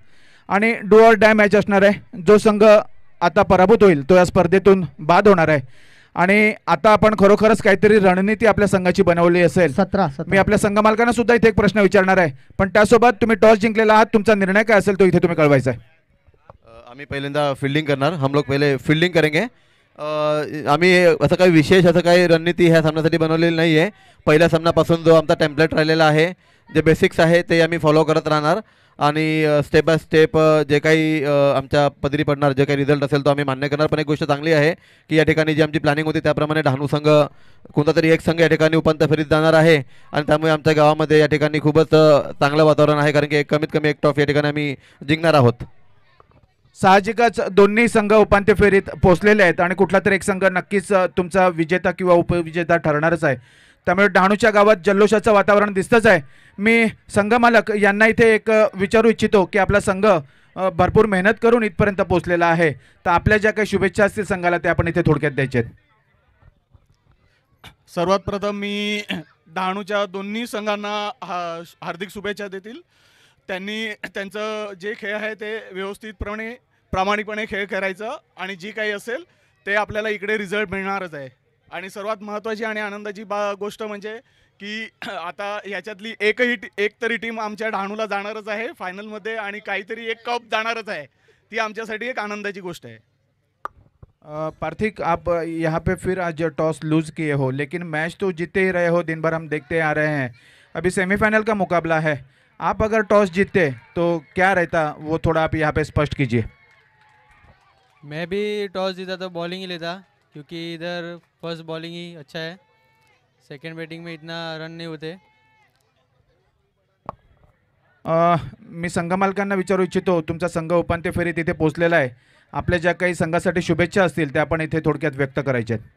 आणि डू ऑर डाय मॅच असणार आहे। जो संघ आता पराभूत होईल तो या स्पर्धेतून बाद होणार आहे आणि आता आपण खरोखरच काहीतरी रणनीती आपल्या संघाची बनवली असेल। 17 मी आपल्या संघ मालकांना सुद्धा इथे एक प्रश्न विचारणार आहे, पण त्यासोबत तुम्ही टॉस जिंकलेला आहात, तुमचा निर्णय काय असेल तो इथे तुम्ही कळवायचा आहे। आम्ही पहिल्यांदा फील्डिंग करणार, हम लोग पहिले फील्डिंग करेंगे। आम्ही असं काही विशेष असं काही रणनीती ह्या सामन्यासाठी बनवलेली नाही आहे। पहिल्या सामन्यापासून जो आमचा टेम्पलेट राहिलेला आहे जे बेसिक्स आहे ते आम्ही फॉलो करत राहणार आणि स्टेप बाय स्टेप जे काही आमच्या पदरी पडणार जे काही रिझल्ट असेल तो आम्ही मान्य करणार. पण एक गोष्ट चांगली आहे की या ठिकाणी जी आमची प्लॅनिंग होती त्याप्रमाणे डहाणू संघ कोणता तरी एक संघ या ठिकाणी उपांत्य फेरीत जाणार आहे आणि त्यामुळे आमच्या गावामध्ये या ठिकाणी खूपच चांगलं वातावरण आहे, कारण की कमीत कमी एक ट्रॉफी या ठिकाणी आम्ही जिंकणार आहोत. साहजिकच दोन्ही संघ उपांत्य फेरीत पोहोचलेले आहेत आणि कुठला तरी एक संघ नक्कीच तुमचा विजेता किंवा उपविजेता ठरणारच आहे. त्यामुळे डहाणूच्या गावात जल्लोषाचं वातावरण दिसतंच आहे. मी संघ मालक यांना इथे एक विचारू इच्छितो की आपला संघ भरपूर मेहनत करून इथपर्यंत पोहोचलेला आहे, तर आपल्या ज्या काही शुभेच्छा असतील संघाला त्या आपण इथे थोडक्यात द्यायच्या आहेत. सर्वात प्रथम मी डहाणूच्या दोन्ही संघांना हार्दिक शुभेच्छा देतील. त्यांनी त्यांचं जे खेळ आहे ते व्यवस्थितपणे प्रामाणिकपणे खेळ करायचं आणि जी काही असेल ते आपल्याला इकडे रिझल्ट मिळणारच आहे. आणि सर्वात महत्त्वाची आणि आनंदाची गोष्ट म्हणजे की आता ह्याच्यातली एक तरी टीम आमच्या डहाणूला जाणारच आहे फायनलमध्ये आणि काहीतरी एक कप जाणारच आहे. ती आमच्यासाठी एक आनंदाची गोष्ट आहे. पार्थिक, आप यहाँ पे फिर आज टॉस लूज किए हो, लेकिन मैच तो जीते ही रहे हो, दिन भर हम देखते आ रहे हैं. अभी सेमीफाइनल का मुकाबला है, आप अगर टॉस जीतते तो क्या रहता, वो थोड़ा आप यहाँ पे स्पष्ट कीजिए. मैं भी टॉस जीता तो बॉलिंग ही लेता, क्योंकि इधर फर्स्ट बॉलिंग ही अच्छा है, सेकंड बैटिंग में इतना रन नहीं होते. मी संघ मालकांना विचारू इच्छितो, तुमचा संघ उपांत्य फेरीत इथे पोहोचलेला आहे, आपल्या ज्या काही संघासाठी शुभेच्छा असतील त्या आपण इथे थोडक्यात व्यक्त करायच्या आहेत.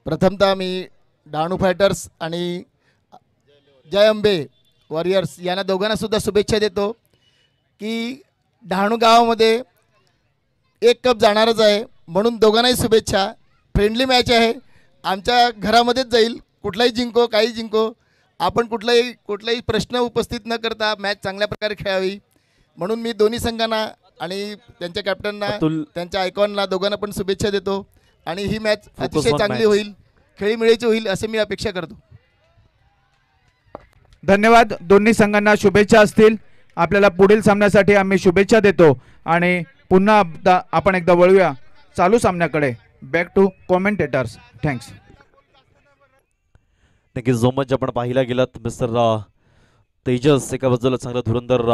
प्रथमतः मी डहाणू फायटर्स आणि जय अंबे वॉरियर्स यांना दोघांना सुद्धा शुभेच्छा देतो की डहाणू गावामध्ये एक कप जाणारच आहे, म्हणून दोघांनाही शुभेच्छा. फ्रेंडली मॅच आहे, आमच्या घरामध्येच जाईल, कुठलाही जिंको काही जिंको, आपण कुठलाही प्रश्न उपस्थित न करता मॅच चांगल्या प्रकारे खेळावी, म्हणून मी दोन्ही संघांना आणि त्यांच्या कॅप्टनना त्यांच्या आयकॉनला दोघांना पण शुभेच्छा देतो आणि ही मॅच अतिशय चांगली होईल, खेळीमेळीची होईल असे मी अपेक्षा करतो. धन्यवाद. दोन्ही संघांना शुभेच्छा असतील. आपल्याला पुढील सामन्यासाठी आम्ही शुभेच्छा देतो आणि पुन्हा आपण एकदा वळूया चालू सामन्याकडे. Back to commentators. थँक्स. नक्कीच जो मच आपण पाहिला गेलात मिस्टर तेजस एका बाजूला चांगला धुरंधर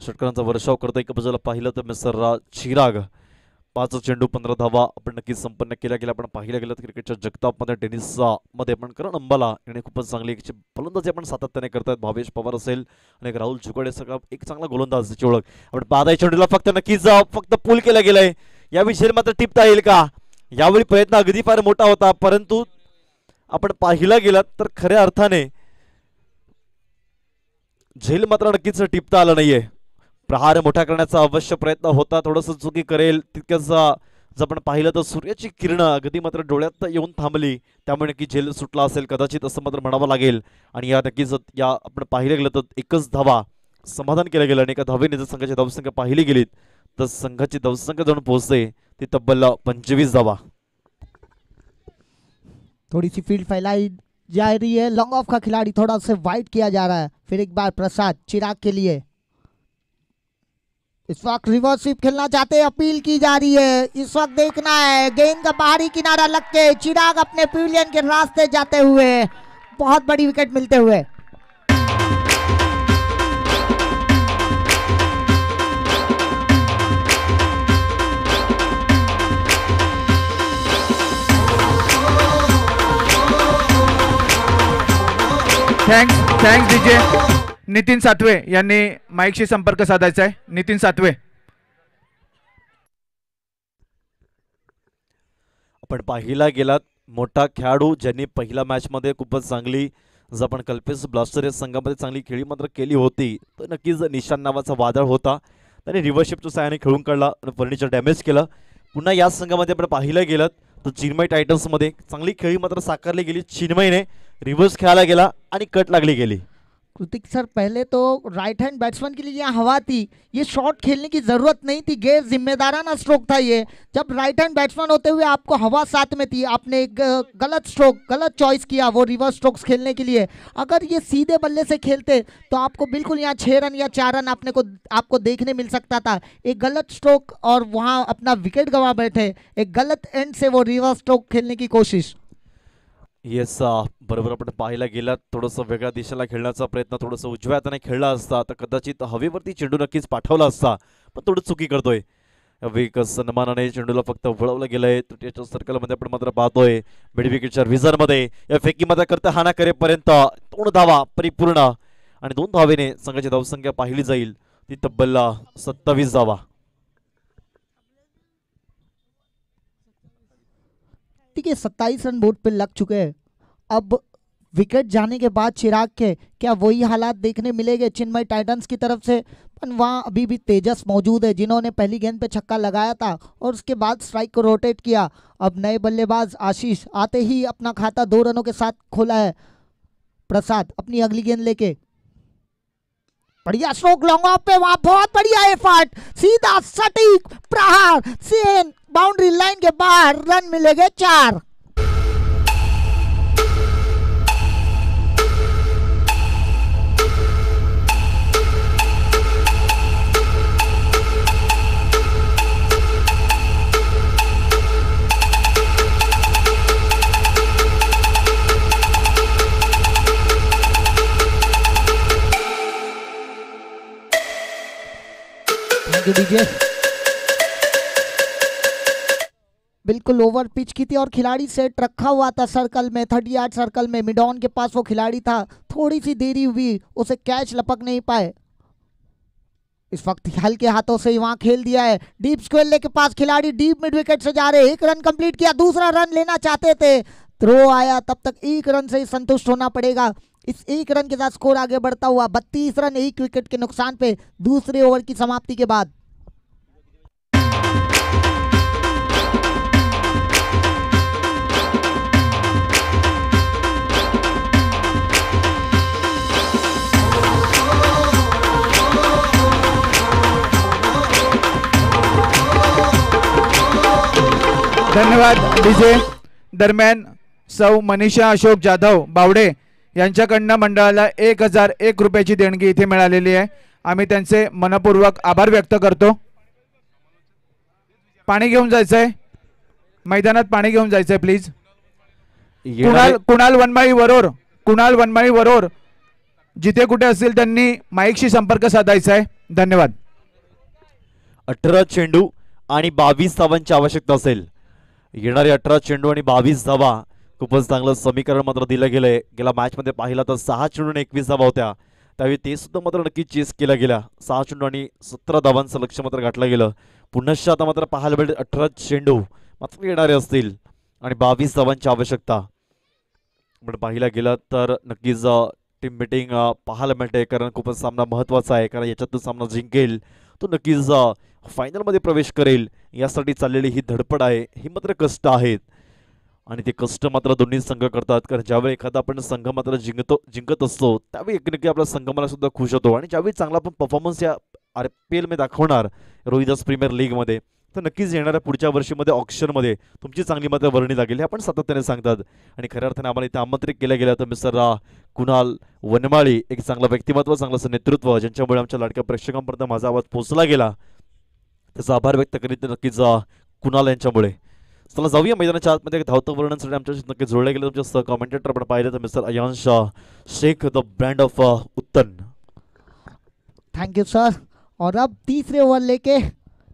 षटकारांचा वर्षाव करतो, एका बाजूला पाहिलं तर मिस्टर चिराग 5 चेंडू 15 धावा आपण नक्कीच संपन्न केल्या गेल्या. आपण पाहिलं गेलं तर क्रिकेटच्या जगतामध्ये टेनिसमध्ये आपण करण अंबाला याने खूपच चांगली फलंदाजी आपण सातत्याने करतात. भावेश पवार असेल आणि राहुल झुकडे सगळा एक चांगला गोलंदाज त्याची ओळख. आपण 5 चेंडूला फक्त पूल केला गेलाय. यावेळी झेल मात्र टिपता येईल का, यावेळी प्रयत्न अगदी फार मोठा होता, परंतु आपण पाहिला गेलात तर खऱ्या अर्थाने झेल मात्र नक्कीच टिपता आला नाहीये. प्रहार मोठा करण्याचा अवश्य प्रयत्न होता, थोडंसं चुकी करेल तितकंच जर आपण पाहिलं तर सूर्याची किरण अगदी मात्र डोळ्यात येऊन थांबली, त्यामुळे नक्की झेल सुटला असेल कदाचित असं मात्र म्हणावं लागेल. आणि या नक्कीच या आपण पाहिलं गेलं तर एकच धावा समाधान केलं गेलं आणि एका धावेने जर संघाची धावसंख्या पाहिली गेली तर संघाची धावसंख्या जाऊन पोहोचते ती तब्बल 25 धावा. थोड़ी सी फील्ड फैलाई जा रही है, लॉन्ग ऑफ का खिलाड़ी थोड़ा से वाइड किया जा रहा है. फिर एक बार प्रसाद चिराग के लिए इस वक्त रिवर्स स्वीप खेलना चाहते हैं, अपील की जा रही है. इस वक्त देखना है गेंद का बाहरी किनारा लग के चिराग अपने पवेलियन के रास्ते जाते हुए बहुत बड़ी विकेट मिलते हुए. Thanks DJ. नितीन सातवे यांनी माईकशी संपर्क साधायचा आहे. नितीन सातवे. आपण पाहिला गेलात मोठा खेळाडू ज्यांनी पहिल्या मॅच मध्ये खूपच चांगली जर आपण कल्पेश ब्लास्टर या संघामध्ये चांगली खेळी मात्र केली होती तर नक्कीच निशान नावाचा वादळ होता. त्याने रिव्हर्सशिपच्या साहाय्याने खेळून काढला आणि फर्निचर डॅमेज केलं. पुन्हा या संघामध्ये आपण पाहिलं गेलं तर चिन्मय टायटन्समध्ये चांगली खेळी मात्र साकारली गेली. चिन्मयने रिवर्स खेळायला गेला आणि कट लागली गेली. कृतिक सर, पहले तो राइट हैंड बैट्समैन के लिए यहाँ हवा थी, ये शॉट खेलने की ज़रूरत नहीं थी, गैर जिम्मेदाराना स्ट्रोक था ये. जब राइट हैंड बैट्समैन होते हुए आपको हवा साथ में थी, आपने एक गलत स्ट्रोक गलत चॉइस किया वो रिवर्स स्ट्रोक्स खेलने के लिए. अगर ये सीधे बल्ले से खेलते तो आपको बिल्कुल यहाँ 6 रन या 4 रन आपको देखने मिल सकता था. एक गलत स्ट्रोक और वहाँ अपना विकेट गंवा बैठे, एक गलत एंड से वो रिवर्स स्ट्रोक खेलने की कोशिश. येस बरोबर आपण पाहायला गेलात थोडंसं वेगळ्या दिशेला खेळण्याचा प्रयत्न थोडंसं उजव्या हाताने खेळला असता तर कदाचित हवेवरती चेंडू नक्कीच पाठवला असता पण थोडं चुकी करतोय. वेग सन्मानाने चेंडूला फक्त वळवलं गेलंय. तृतीय सर्कलमध्ये आपण मात्र पाहतोय मिड विकेटच्या विजरमध्ये या फेकीमध्ये करता हाना करेपर्यंत 2 धावा परिपूर्ण आणि 2 धावेने संघाची धावसंख्या पाहिली जाईल ती तब्बल 27 धावा. ठीक है 27 रन बोर्ड पे लग चुके हैं. अब विकेट जाने के बाद चिराग के क्या वही हालात देखने मिलेंगे चिन्मय टाइटंस की तरफ से? पर वहाँ अभी भी तेजस मौजूद है जिन्होंने पहली गेंद पे छक्का लगाया था और उसके बाद स्ट्राइक को रोटेट किया. अब नए बल्लेबाज आशीष आते ही अपना खाता 2 रनों के साथ खोला है. प्रसाद अपनी अगली गेंद लेके बढ़िया स्ट्रोक लॉन्ग ऑफ पे वहां बहुत बढ़िया एफर्ट सीधा सटीक प्रहार सीएन बाउंड्री लाइन के बाहर रन मिलेंगे 4. डीजे बिल्कुल ओवर पिच की थी और खिलाड़ी सेट रखा हुआ था सर्कल में 38 सर्कल में मिड ऑन के पास वो खिलाड़ी था. थोड़ी सी देरी हुई उसे कैच लपक नहीं पाए. इस वक्त हल्के हाथों से वहां खेल दिया है. डीप स्क्वेयर के पास खिलाड़ी डीप मिड विकेट से जा रहे. 1 रन कंप्लीट किया. दूसरा रन लेना चाहते थे. थ्रो आया तब तक 1 रन से ही संतुष्ट होना पड़ेगा. इस 1 रन के साथ स्कोर आगे बढ़ता हुआ 32 रन 1 विकेट के नुकसान पे दूसरे ओवर की समाप्ति के बाद. धन्यवाद डीजे. दरम्यान सौ मनीषा अशोक जाधव बावडे यांच्याकडनं मंडळाला 1001 रुपयाची देणगी इथे मिळालेली आहे. आम्ही त्यांचे मनपूर्वक आभार व्यक्त करतो. पाणी घेऊन जायचंय मैदानात पाणी घेऊन जायचंय प्लीज. कुणाल वनमाळी वरोर जिथे कुठे असतील त्यांनी माईकशी संपर्क साधायचा आहे. धन्यवाद. 18 चेंडू आणि 22 धावांची आवश्यकता असेल. येणारे 18 चेंडू आणि 22 धावा खूपच चांगलं समीकरण मात्र दिलं गेलंय. गेल्या मॅच मध्ये पाहिला तर 6 चेंडू आणि 21 धावा होत्या त्यावेळी ते सुद्धा मात्र नक्की चेस केल्या गेल्या. 6 चेंडू आणि 17 धावांचं लक्ष मात्र गाठलं गेलं. पुनश्च आता मात्र पाहायला मिळेल 18 चेंडू मात्र येणारे असतील आणि 22 धावांची आवश्यकता. पण पाहिला गेलं तर नक्कीच टीम मीटिंग पाहायला मिळते कारण खूपच सामना महत्त्वाचा आहे. कारण याच्यातून सामना जिंकेल तो नक्कीच फायनलमध्ये प्रवेश करेल. यासाठी चाललेली ही धडपड आहे. ही मात्र कष्ट आहेत आणि ते कष्ट मात्र दोन्ही संघ करतात. कारण ज्यावेळी एखादा आपण संघ मात्र जिंकत असतो त्यावेळी एकनक्की आपला संघ मला सुद्धा खुश होतो. आणि ज्यावेळी चांगला आपण परफॉर्मन्स या IPL मध्ये दाखवणार रोहिदास प्रीमियर लीगमध्ये तर नक्कीच येणाऱ्या पुढच्या वर्षीमध्ये ऑक्शनमध्ये तुमची चांगली मात्र वर्णी लागेल हे आपण सातत्याने सांगतात. आणि खऱ्या अर्थाने आम्हाला इथे आमंत्रित केलं गेलं तर मिस्टर कुणाल वनमाळी एक चांगलं व्यक्तिमत्व चांगलं नेतृत्व ज्यांच्यामुळे आमच्या लाडक्या प्रेक्षकांपर्यंत माझा आवाज पोहोचला गेला त्याचा आभार व्यक्त करीत नक्कीच कुणाल यांच्यामुळे. चला जाऊया मैदानाच्या आतमध्ये धावतं वर्णनासाठी आमच्याशी नक्की जोडले गेले तुमचे सह कॉमेंटेटर आपण पाहिले तर mister Ayansh Shaikh the brand of Uttan. Thank you sir. और अब तीसरे ओवर लेके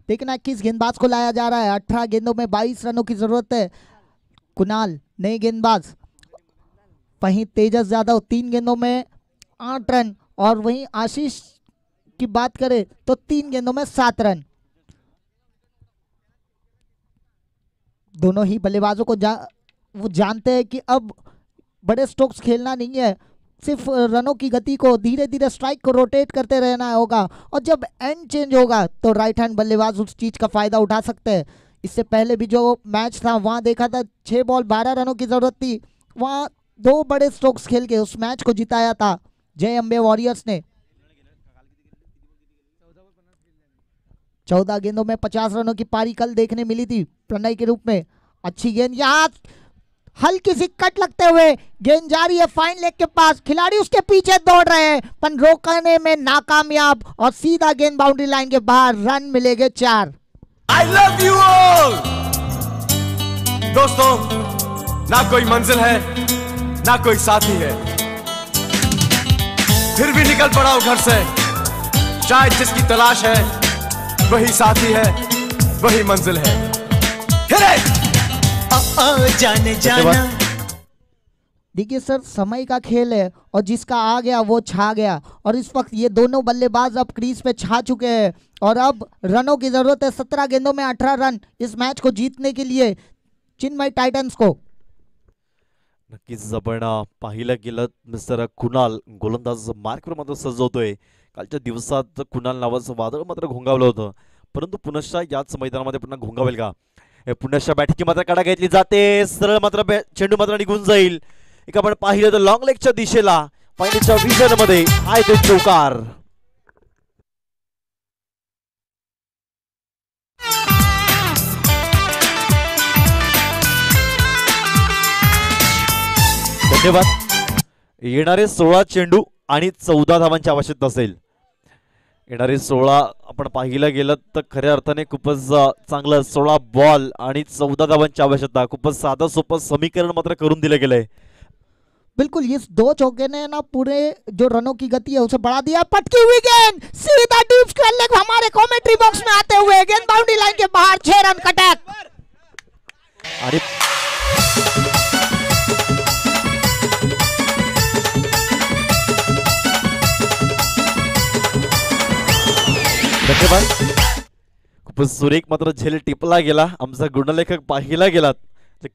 देखना किस गेंदबाज को लाया जा रहा है. 18 गेंदों में 22 रनों की जरूरत है. कुणाल नए गेंदबाज. वहीं तेजस यादव 3 गेंदों में 8 रन और वहीं आशीष की बात करें तो 3 गेंदों में 7 रन. दोनों ही बल्लेबाजों को वो जानते हैं कि अब बड़े स्ट्रोक्स खेलना नहीं है. सिर्फ रनों की गति को धीरे धीरे स्ट्राइक को रोटेट करते रहना होगा और जब एंड चेंज होगा तो राइट हैंड बल्लेबाज उस चीज़ का फ़ायदा उठा सकते हैं. इससे पहले भी जो मैच था वहाँ देखा था 6 बॉल 12 रनों की ज़रूरत थी. वहाँ 2 बड़े स्ट्रोक्स खेल के उस मैच को जिताया था जय अंबे वॉरियर्स ने. 14 गेंदों में 50 रनों की पारी कल देखने मिली थी प्रणय के रूप में. अच्छी गेंद यहाँ हल्की सी कट लगते हुए गेंद जा रही है फाइन लेग के पास. खिलाड़ी उसके पीछे दौड़ रहे हैं पर रोकने में नाकामयाब और सीधा गेंद बाउंड्री लाइन के बाहर. रन मिलेंगे 4. I love you all. दोस्तों ना कोई मंजिल है ना कोई साथी है, फिर भी निकल पड़ा हूं घर से। शायद जिसकी तलाश है वही साथी है, वही मंजिल है। जाने जाना। देखिए सर, समय का खेल है और जिसका आ गया वो छा गया, और इस वक्त ये दोनों बल्लेबाज अब क्रीज पे छा चुके हैं और अब रनों की जरूरत है। 17 गेंदों में 18 रन इस मैच को जीतने के लिए चिन्मय टायटन्स को। नक्कीच आपण पाहिलं गेलं मिस्टर कुणाल गोलंदाज मार्कवर मात्र सजवतोय. कालच्या दिवसात कुणाल नावाचं वादळ मात्र घोंगावलं होतं, परंतु पुनश्च याच मैदानामध्ये पुन्हा घोंगावेल का? पुनश्च बॅटिंगची मात्र कडा घेतली जाते, सरळ मात्र चेंडू मात्र निघून जाईल. एक आपण पाहिलं तर लॉंग लेगच्या दिशेला फायनलच्या विजन मध्ये आहे ते चौकार. धन्यवाद. येणारे 16 चेंडू आणि 14 धावांची आवश्यकता असेल. येणारे 16 आपण पाहिलं गेलं तर खऱ्या अर्थाने खूपच चांगलं 16 बॉल आणि 14 धावांची आवश्यकता. खूपच साधं सोपं समीकरण मात्र करून दिलं गेलंय. बिल्कुल, ये 2 चौके ने ना पूरे जो रनों की गति है उसे बढ़ा दिया. पटकी हुई गेंद सीधा डीप स्क्वायर लेग हमारे कमेंट्री बॉक्स में आते हुए गेंद बाउंड्री लाइन के बाहर 6 रन का टैग. आणि खूपच सुरेख मात्र झेल टिपला गेला. आमचा गुणलेखक पाहिला गेलात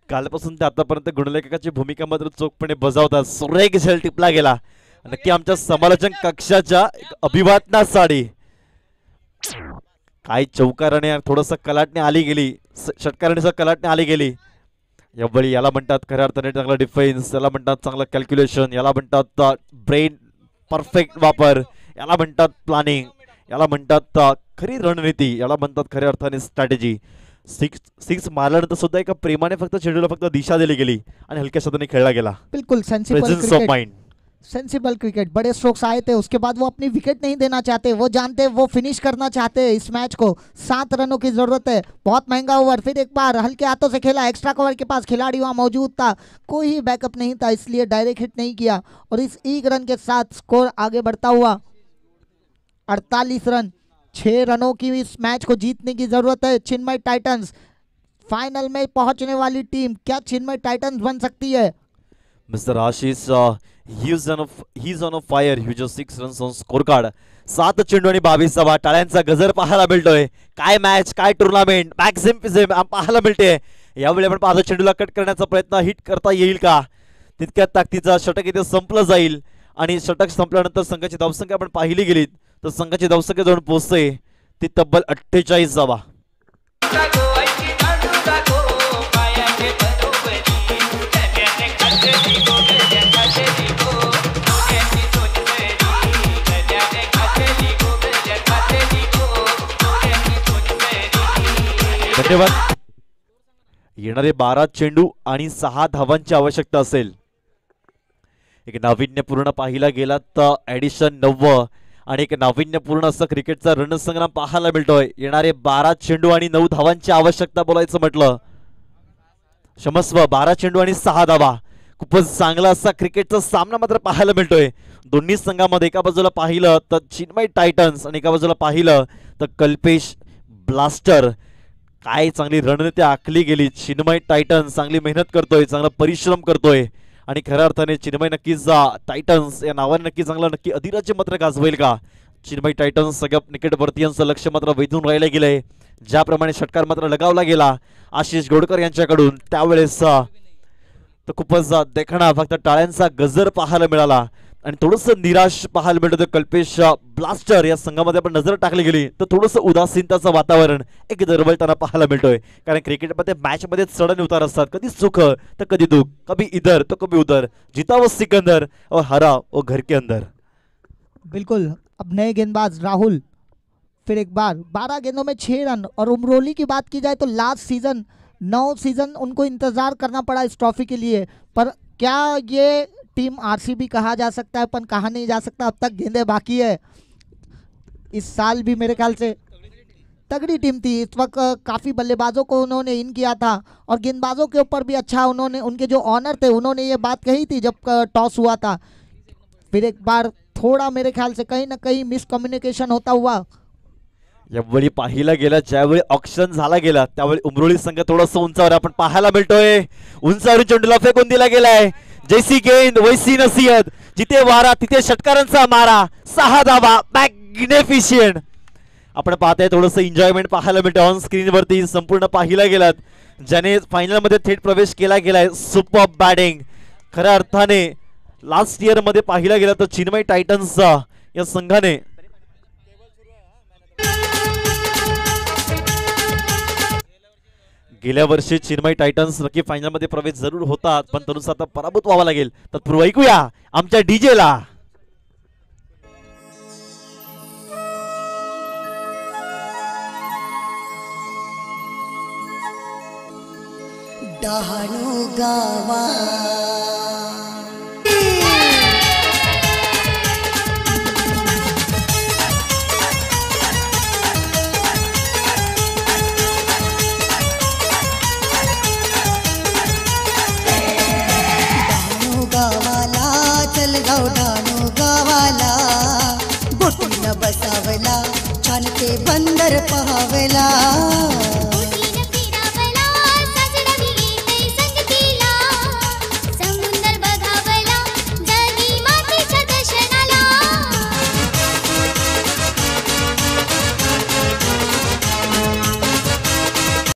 कालपासून ते आतापर्यंत गुणलेखकाची भूमिका मात्र चोखपणे बजावतात. सुरेख झेल टिपला गेला. नक्की आमच्या समालोचन कक्षाच्या अभिवादनासाठी काय चौकाराने थोडस कलाटणे आली गेली, षटकाराने कलाटणे आली गेली. यावेळी याला म्हणतात खऱ्या अर्थाने चांगला डिफेन्स, याला म्हणतात चांगलं कॅल्क्युलेशन, याला म्हणतात ब्रेन परफेक्ट वापर, याला म्हणतात प्लॅनिंग, याला म्हणतात खरी रणनीती, याला म्हणतात खऱ्या अर्थाने स्ट्रॅटेजी. सिक्स मारल्यानंतर सुद्धा एका प्रेमाने फक्त चेंडूला फक्त दिशा दिली गेली आणि हलक्या शब्दाने खेळला गेला. बिल्कुल presence of mind, sensible cricket. बड़े स्ट्रोक्स आए थे, उसके बाद वो अपनी विकेट नहीं देना चाहते, वो जानते वो फिनिश करना चाहते हैं इस मैच को. 7 रनों की जरूरत है, बहुत महंगा ओवर. फिर एक बार हल्के हाथों से खेला, एक्स्ट्रा कवर के पास खिलाड़ी वहां मौजूद था, कोई बैकअप नहीं था, इसलिए डायरेक्ट हिट नहीं किया और इस 1 रन के साथ स्कोर आगे बढ़ता हुआ 48 रन. 6 रनों की इस मैच को जीतने की जरूरत है. चिन्मय टाइटन्स फाइनल में पहुंचने वाली टीम, क्या चिन्मय टाइटन्स बन सकती है? Mister Ashish he's on a fire. He just 6 runs on scorecard. 7 चेंडू आणि 22 धावा. टाळ्यांचा गजर पाहायला मिळतोय. काय मॅच, काय टुर्नामेंट, मॅक्झिम पाहायला मिळते. यावेळी आपण पाहतो चेंडूला कट करण्याचा प्रयत्न, हिट करता येईल का? तितक्या ताकदीचा षटक इथे संपलं जाईल आणि षटक संपल्यानंतर संघाची धावसंख्या आपण पाहिली गेली तर संघाची धावसंख्या जाऊन पोहोचते ती तब्बल 48 धावा. धन्यवाद. येणारे 12 चेंडू आणि 6 धावांची आवश्यकता असेल. एक नाविन्यपूर्ण पाहिला गेला तर ॲडिशन 9 आणि एक नाविन्यपूर्ण असं क्रिकेटचा रणसंग्राम पाहायला मिळतोय. येणारे 12 चेंडू आणि 9 धावांची आवश्यकता बोलायचं म्हटलं, क्षमस्व 12 चेंडू आणि 6 धावा. खूपच चांगला असा क्रिकेटचा सामना मात्र पाहायला मिळतोय दोन्ही संघामध्ये. एका बाजूला पाहिलं तर चिन्मय टायटन्स आणि एका बाजूला पाहिलं तर कल्पेश ब्लास्टर. काय चांगली रणनीती आखली गेली. चिन्मय टायटन्स चांगली मेहनत करतोय, चांगला परिश्रम करतोय आणि खऱ्या अर्थाने चिन्मय नक्कीच टायटन्स या नावाने नक्की चांगला नक्की अधिराज्य मात्र गाजवेल का? चिन्मय टायटन्स सगळ्या निकटवर्तीयांचं लक्ष मात्र वेधून राहिलं गेलंय. ज्याप्रमाणे षटकार मात्र लगावला गेला आशिष गोडकर यांच्याकडून त्यावेळेस तर खूपच देखणा फक्त टाळ्यांचा गजर पाहायला मिळाला आणि थोडंसं निराश पाहायला मिळतं. कल्पेश ब्लास्टर या संघामध्ये आपण नजर टाकली गेली तर थोडंसं उदासीनताचं वातावरण एक दरवळताना पाहायला मिळतोय. कारण क्रिकेटमध्ये मॅचमध्ये चढण उतार असतात, कधी सुख तर कधी दुःख, कभी इधर तो कभी उधर, जीता वो सिकंदर और हरा वो घर के अंदर. बिल्कुल. अब नए गेंदबाज राहुल फिर एक बार 12 गेंदों में 6 रन. और उमरोली की बात की जाए तो लास्ट सीजन 9 सीजन उनको इंतजार करना पड़ा इस ट्रॉफी के लिए, पर क्या ये टीम आरसीबी कहा जा सकता है? पर कहा नहीं जा सकता, अब तक गेंदे बाकी है. इस साल भी मेरे ख्याल से तगड़ी टीम थी इस वक्त। काफ़ी बल्लेबाजों को उन्होंने इन किया था और गेंदबाजों के ऊपर भी अच्छा उन्होंने, उनके जो ऑनर थे उन्होंने ये बात कही थी जब टॉस हुआ था। फिर एक बार थोड़ा मेरे ख्याल से कहीं ना कहीं मिसकम्युनिकेशन होता हुआ यावेळी पाहिला गेला, ज्यावेळी ऑक्शन झाला गेला त्यावेळी उमरोळी संघ थोडंसं उंचावर आपण पाहायला मिळतोय। उंचावरून चेंडूला फेकून दिला गेलाय, जैसी गेंद वैसी नसीहत, जिथे वारा तिथे षटकारांचा मारा, 6 धावा, मॅग्निफिशियंट। आपण पाहताय थोडंसं एन्जॉयमेंट पाहायला मिळतं ऑन स्क्रीन वरती। संपूर्ण पाहिला गेलात ज्याने फायनल मध्ये थेट प्रवेश केला गेलाय, सुपर बॅटिंग। खऱ्या अर्थाने लास्ट इयर मध्ये पाहिला गेला तर चिन्मय टायटन्सचा या संघाने गेल्या वर्षी चिन्मय टायटन्स नक्की फायनल मध्ये प्रवेश जरूर होतात, पण तनुसा आता पराभूत व्हावा लागेल। तत्पूर्वी ऐकूया आमच्या डीजे ला। डहाणू गावा